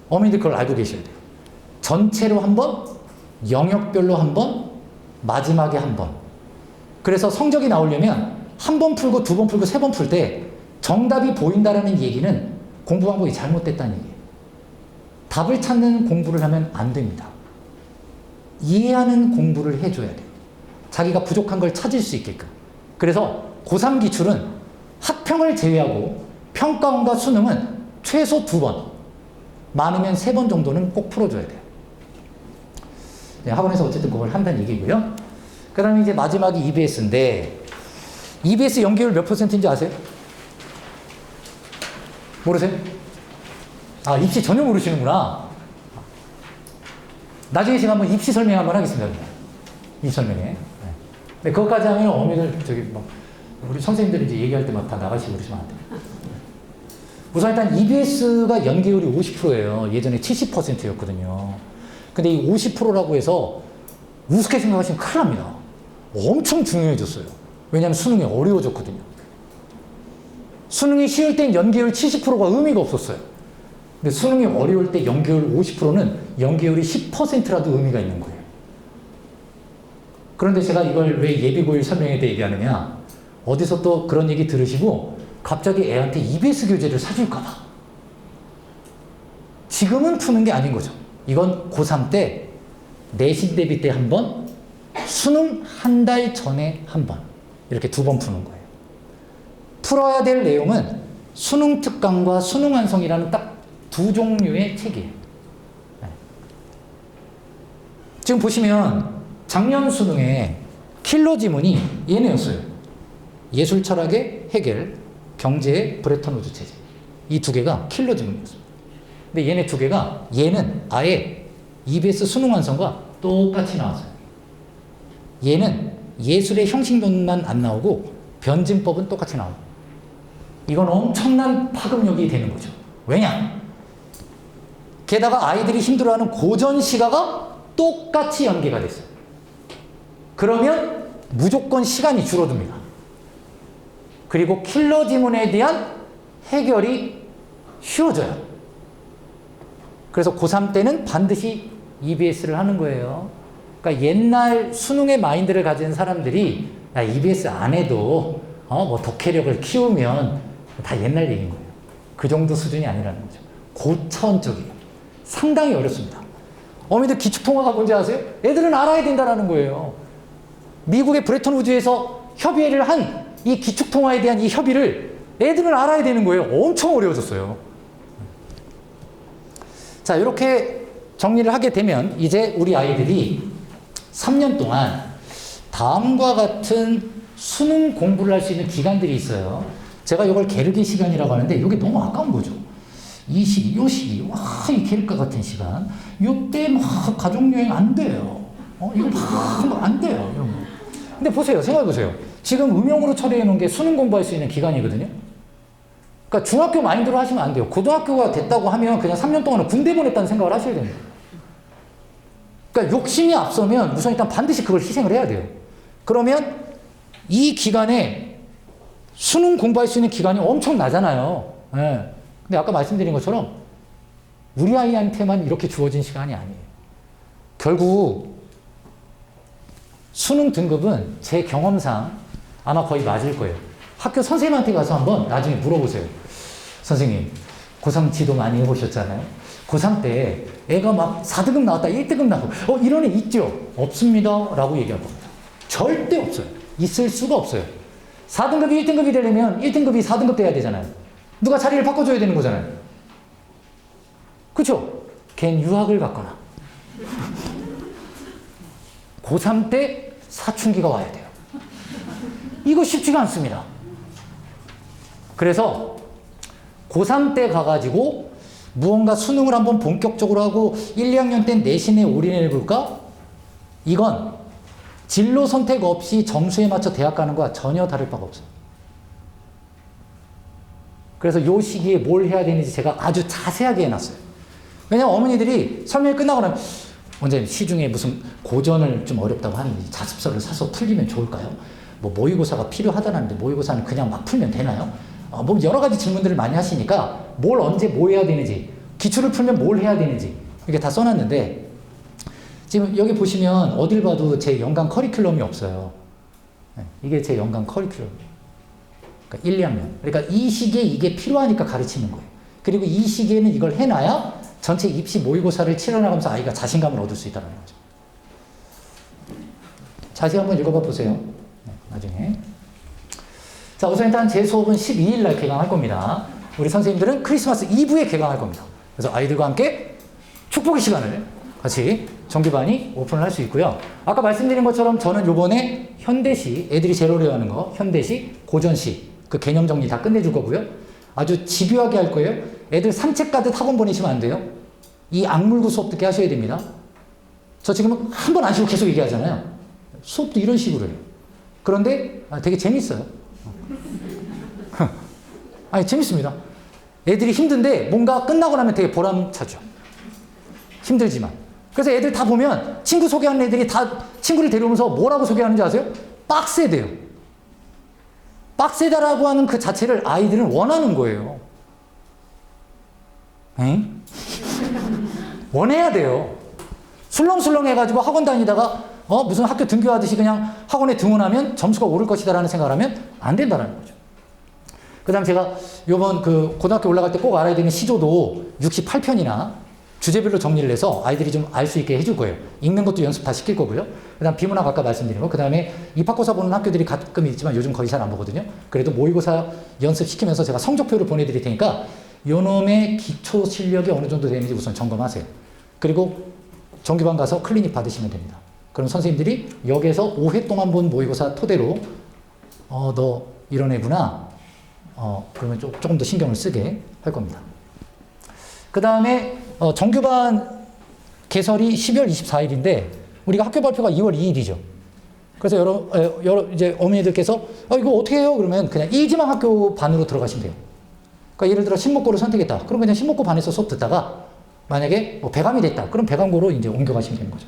어머니들 그걸 알고 계셔야 돼요. 전체로 한 번, 영역별로 한 번, 마지막에 한 번. 그래서 성적이 나오려면 한 번 풀고 2번 풀고 3번 풀 때 정답이 보인다라는 얘기는 공부 방법이 잘못됐다는 얘기예요. 답을 찾는 공부를 하면 안 됩니다. 이해하는 공부를 해줘야 돼요. 자기가 부족한 걸 찾을 수 있게끔. 그래서 고3 기출은 학평을 제외하고 평가원과 수능은 최소 2번, 많으면 3번 정도는 꼭 풀어줘야 돼요. 네, 학원에서 어쨌든 그걸 한다는 얘기고요. 그 다음에 이제 마지막이 EBS인데, EBS 연계율 몇 %인지 아세요? 모르세요? 아, 입시 전혀 모르시는구나. 나중에 제가 한번 입시 설명 한번 하겠습니다. 입시 설명에. 네. 네, 그것까지 하면 어머니들 우리 선생님들이 이제 얘기할 때마다 다 나가시고 그러시면 안 돼요. 우선 일단 EBS가 연계율이 50%예요. 예전에 70%였거든요. 근데 이 50%라고 해서 우습게 생각하시면 큰일 납니다. 엄청 중요해졌어요. 왜냐하면 수능이 어려워졌거든요. 수능이 쉬울 땐 연계율 70%가 의미가 없었어요. 근데 수능이 어려울 때 연계율 50%는 연계율이 10%라도 의미가 있는 거예요. 그런데 제가 이걸 왜 예비고일 설명에 대해 얘기하느냐, 어디서 또 그런 얘기 들으시고 갑자기 애한테 EBS 교재를 사줄까 봐. 지금은 푸는 게 아닌 거죠. 이건 고3 때, 내신 대비 때 한 번, 수능 한 달 전에 한 번, 이렇게 2번 푸는 거예요. 풀어야 될 내용은 수능 특강과 수능 완성이라는 딱 2 종류의 책이에요. 네. 지금 보시면 작년 수능에 킬러 지문이 얘네였어요. 예술 철학의 해겔, 경제의 브레턴 우드 체제. 이 2개가 킬러 지문이었어요. 근데 얘네 2개가, 얘는 아예 EBS 수능 완성과 똑같이 나왔어요. 얘는 예술의 형식론만 안 나오고 변진법은 똑같이 나오고. 이건 엄청난 파급력이 되는 거죠. 왜냐? 게다가 아이들이 힘들어하는 고전 시가가 똑같이 연계가 됐어요. 그러면 무조건 시간이 줄어듭니다. 그리고 킬러 지문에 대한 해결이 쉬워져요. 그래서 고3 때는 반드시 EBS를 하는 거예요. 그러니까 옛날 수능의 마인드를 가진 사람들이 야, EBS 안 해도 뭐 독해력을 키우면 다 옛날 얘기인 거예요. 그 정도 수준이 아니라는 거죠. 고차원적이에요. 상당히 어렵습니다. 어머니들 기축통화가 뭔지 아세요? 애들은 알아야 된다는 거예요. 미국의 브레턴 우즈에서 협의를 한 이 기축통화에 대한 이 협의를 애들은 알아야 되는 거예요. 엄청 어려워졌어요. 자, 이렇게 정리를 하게 되면 이제 우리 아이들이 3년 동안 다음과 같은 수능 공부를 할 수 있는 기간들이 있어요. 제가 이걸 게르기 시간이라고 하는데 이게 너무 아까운 거죠. 이 시기, 요 시기, 와, 이 게르과 같은 시간. 요때 막 가족여행 안 돼요. 이거 막 안 돼요. 이런 거. 근데 보세요. 생각해 보세요. 지금 음영으로 처리해 놓은 게 수능 공부할 수 있는 기간이거든요. 그러니까 중학교 마인드로 하시면 안 돼요. 고등학교가 됐다고 하면 그냥 3년 동안은 군대 보냈다는 생각을 하셔야 됩니다. 그러니까 욕심이 앞서면 우선 일단 반드시 그걸 희생을 해야 돼요. 그러면 이 기간에 수능 공부할 수 있는 기간이 엄청 나잖아요. 예. 근데 아까 말씀드린 것처럼 우리 아이한테만 이렇게 주어진 시간이 아니에요. 결국 수능 등급은 제 경험상 아마 거의 맞을 거예요. 학교 선생님한테 가서 한번 나중에 물어보세요. 선생님, 고3 지도 많이 해보셨잖아요. 고3 때 애가 막 4등급 나왔다, 1등급 나고, 이런 애 있죠? 없습니다. 라고 얘기할 겁니다. 절대 없어요. 있을 수가 없어요. 4등급이 1등급이 되려면 1등급이 4등급 돼야 되잖아요. 누가 자리를 바꿔줘야 되는 거잖아요. 그쵸? 걘 유학을 갔거나. 고3 때 사춘기가 와야 돼요. 이거 쉽지가 않습니다. 그래서 고3 때 가가지고 무언가 수능을 한번 본격적으로 하고 1, 2학년 때 내신에 올인해 볼까? 이건 진로 선택 없이 점수에 맞춰 대학 가는 거와 전혀 다를 바가 없어요. 그래서 이 시기에 뭘 해야 되는지 제가 아주 자세하게 해놨어요. 왜냐면 어머니들이 설명이 끝나고 나면 원장님 시중에 무슨 고전을 좀 어렵다고 하는지 자습서를 사서 풀리면 좋을까요? 뭐 모의고사가 필요하다는데 모의고사는 그냥 막 풀면 되나요? 뭐 여러 가지 질문들을 많이 하시니까 뭘 언제 뭐 해야 되는지, 기출을 풀면 뭘 해야 되는지 이렇게 다 써놨는데 지금 여기 보시면 어딜 봐도 제 연간 커리큘럼이 없어요. 이게 제 연간 커리큘럼. 그러니까 1, 2학년. 그러니까 이 시기에 이게 필요하니까 가르치는 거예요. 그리고 이 시기에는 이걸 해놔야 전체 입시 모의고사를 치러나가면서 아이가 자신감을 얻을 수 있다는 거죠. 자세히 한번 읽어봐 보세요. 나중에. 자, 우선 일단 제 수업은 12일 날 개강할 겁니다. 우리 선생님들은 크리스마스 이브에 개강할 겁니다. 그래서 아이들과 함께 축복의 시간을 같이 정규반이 오픈을 할 수 있고요. 아까 말씀드린 것처럼 저는 요번에 현대시, 애들이 제일 어려워하는 거, 현대시, 고전시, 그 개념 정리 다 끝내줄 거고요. 아주 집요하게 할 거예요. 애들 산책 가듯 학원 보내시면 안 돼요. 이 악물고 수업 듣게 하셔야 됩니다. 저 지금 한 번 안 쉬고 계속 얘기하잖아요. 수업도 이런 식으로 해요. 그런데 되게 재밌어요. 아니, 재밌습니다. 애들이 힘든데 뭔가 끝나고 나면 되게 보람차죠. 힘들지만. 그래서 애들 다 보면 친구 소개하는 애들이 다 친구를 데려오면서 뭐라고 소개하는지 아세요? 빡세대요. 빡세다라고 하는 그 자체를 아이들은 원하는 거예요. 엥? 원해야 돼요. 술렁술렁 해가지고 학원 다니다가 무슨 학교 등교하듯이 그냥 학원에 등원하면 점수가 오를 것이다라는 생각을 하면 안 된다는 거죠. 그 다음 제가 요번 그 고등학교 올라갈 때 꼭 알아야 되는 시조도 68편이나 주제별로 정리를 해서 아이들이 좀 알 수 있게 해줄 거예요. 읽는 것도 연습 다 시킬 거고요. 그 다음 비문학 아까 말씀드린 거. 그 다음에 입학고사 보는 학교들이 가끔 있지만 요즘 거의 잘 안 보거든요. 그래도 모의고사 연습시키면서 제가 성적표를 보내드릴 테니까 요놈의 기초 실력이 어느 정도 되는지 우선 점검하세요. 그리고 정규반 가서 클리닉 받으시면 됩니다. 그럼 선생님들이 여기에서 5회 동안 본 모의고사 토대로 너 이런 애구나. 그러면 조금 더 신경을 쓰게 할 겁니다. 그 다음에 정규반 개설이 12월 24일인데 우리가 학교 발표가 2월 2일이죠. 그래서 여러 이제 어머니들께서 이거 어떻게 해요? 그러면 그냥 1지망 학교 반으로 들어가시면 돼요. 그러니까 예를 들어 신목고를 선택했다. 그럼 그냥 신목고 반에서 수업 듣다가 만약에 배감이 됐다. 그럼 배감고로 이제 옮겨가시면 되는 거죠.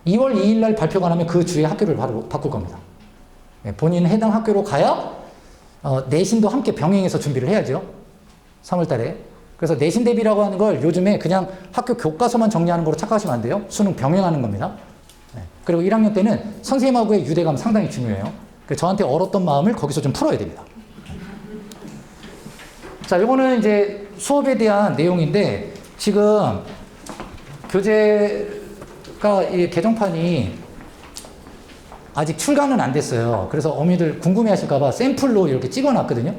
2월 2일 날 발표가 나면 그 주에 학교를 바로 바꿀 겁니다. 본인 해당 학교로 가야 내신도 함께 병행해서 준비를 해야죠. 3월 달에. 그래서 내신 대비라고 하는 걸 요즘에 그냥 학교 교과서만 정리하는 거로 착각하시면 안 돼요. 수능 병행하는 겁니다. 그리고 1학년 때는 선생님하고의 유대감 상당히 중요해요. 저한테 얼었던 마음을 거기서 좀 풀어야 됩니다. 자, 이거는 이제 수업에 대한 내용인데 지금 교재가 이 개정판이 아직 출간은 안 됐어요. 그래서 어머니들 궁금해 하실까봐 샘플로 이렇게 찍어 놨거든요.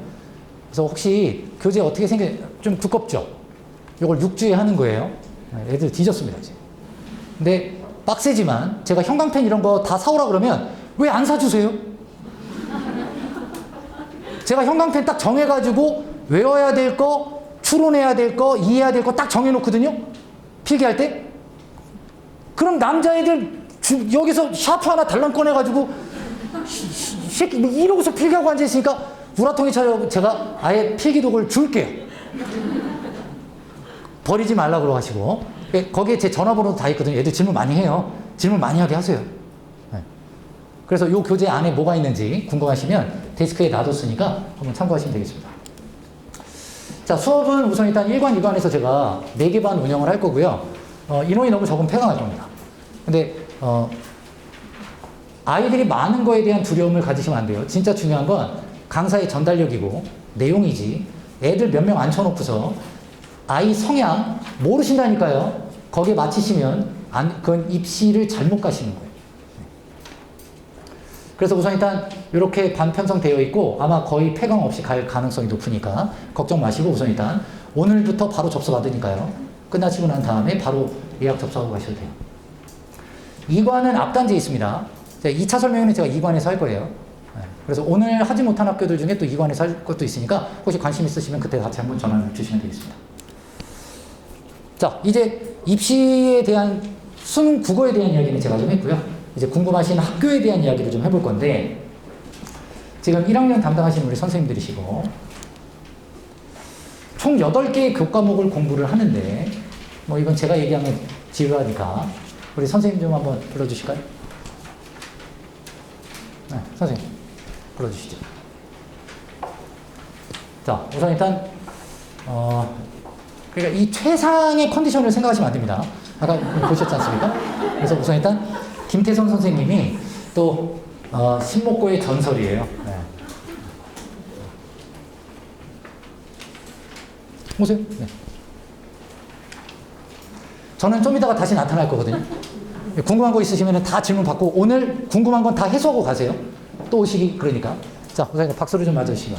그래서 혹시 교재 어떻게 좀 두껍죠? 이걸 6주에 하는 거예요. 애들 뒤졌습니다, 이제. 근데 빡세지만 제가 형광펜 이런 거 다 사오라 그러면 왜 안 사주세요? 제가 형광펜 딱 정해가지고 외워야 될 거, 추론해야 될 거, 이해해야 될 거 딱 정해놓거든요? 필기할 때? 그럼 남자애들 여기서 샤프 하나 달랑 꺼내가지고 새끼 뭐 이러고서 필기하고 앉아있으니까 우라통이 차려 제가 아예 필기독을 줄게요. 버리지 말라고 하시고. 거기에 제 전화번호도 다 있거든요. 얘들 질문 많이 해요. 질문 많이 하게 하세요. 네. 그래서 이 교재 안에 뭐가 있는지 궁금하시면 데스크에 놔뒀으니까 한번 참고하시면 되겠습니다. 자, 수업은 우선 일단 1관, 2관에서 제가 4개 반 운영을 할 거고요. 인원이 너무 적으면 폐강할 겁니다. 근데 아이들이 많은 거에 대한 두려움을 가지시면 안 돼요. 진짜 중요한 건 강사의 전달력이고 내용이지 애들 몇 명 앉혀놓고서 아이 성향 모르신다니까요. 거기에 맞히시면 그건 입시를 잘못 가시는 거예요. 그래서 우선 일단 이렇게 반 편성되어 있고 아마 거의 폐강 없이 갈 가능성이 높으니까 걱정 마시고 우선 일단 오늘부터 바로 접수 받으니까요. 끝나시고 난 다음에 바로 예약 접수하고 가셔도 돼요. 2관은 앞단지에 있습니다. 2차 설명회는 제가 2관에서 할 거예요. 그래서 오늘 하지 못한 학교들 중에 또 2관에서 할 것도 있으니까 혹시 관심 있으시면 그때 같이 한번 전화 주시면 되겠습니다. 자, 이제 입시에 대한 수능 국어에 대한 이야기는 제가 좀 했고요. 이제 궁금하신 학교에 대한 이야기를 좀 해볼 건데 지금 1학년 담당하시는 우리 선생님들이시고 총 8개의 교과목을 공부를 하는데 뭐 이건 제가 얘기하면 지루하니까 우리 선생님 좀 한번 불러주실까요? 네, 선생님 불러주시죠. 자, 우선 일단 그러니까 이 최상의 컨디션을 생각하시면 안 됩니다. 아까 보셨지 않습니까? 그래서 우선 일단 김태성 선생님이 또 신목고의 전설이에요. 네. 오세요. 네. 저는 좀 이따가 다시 나타날 거거든요. 궁금한 거 있으시면 다 질문 받고 오늘 궁금한 건 다 해소하고 가세요. 또 오시기 그러니까. 자, 우선 박수를 좀 맞아주시면.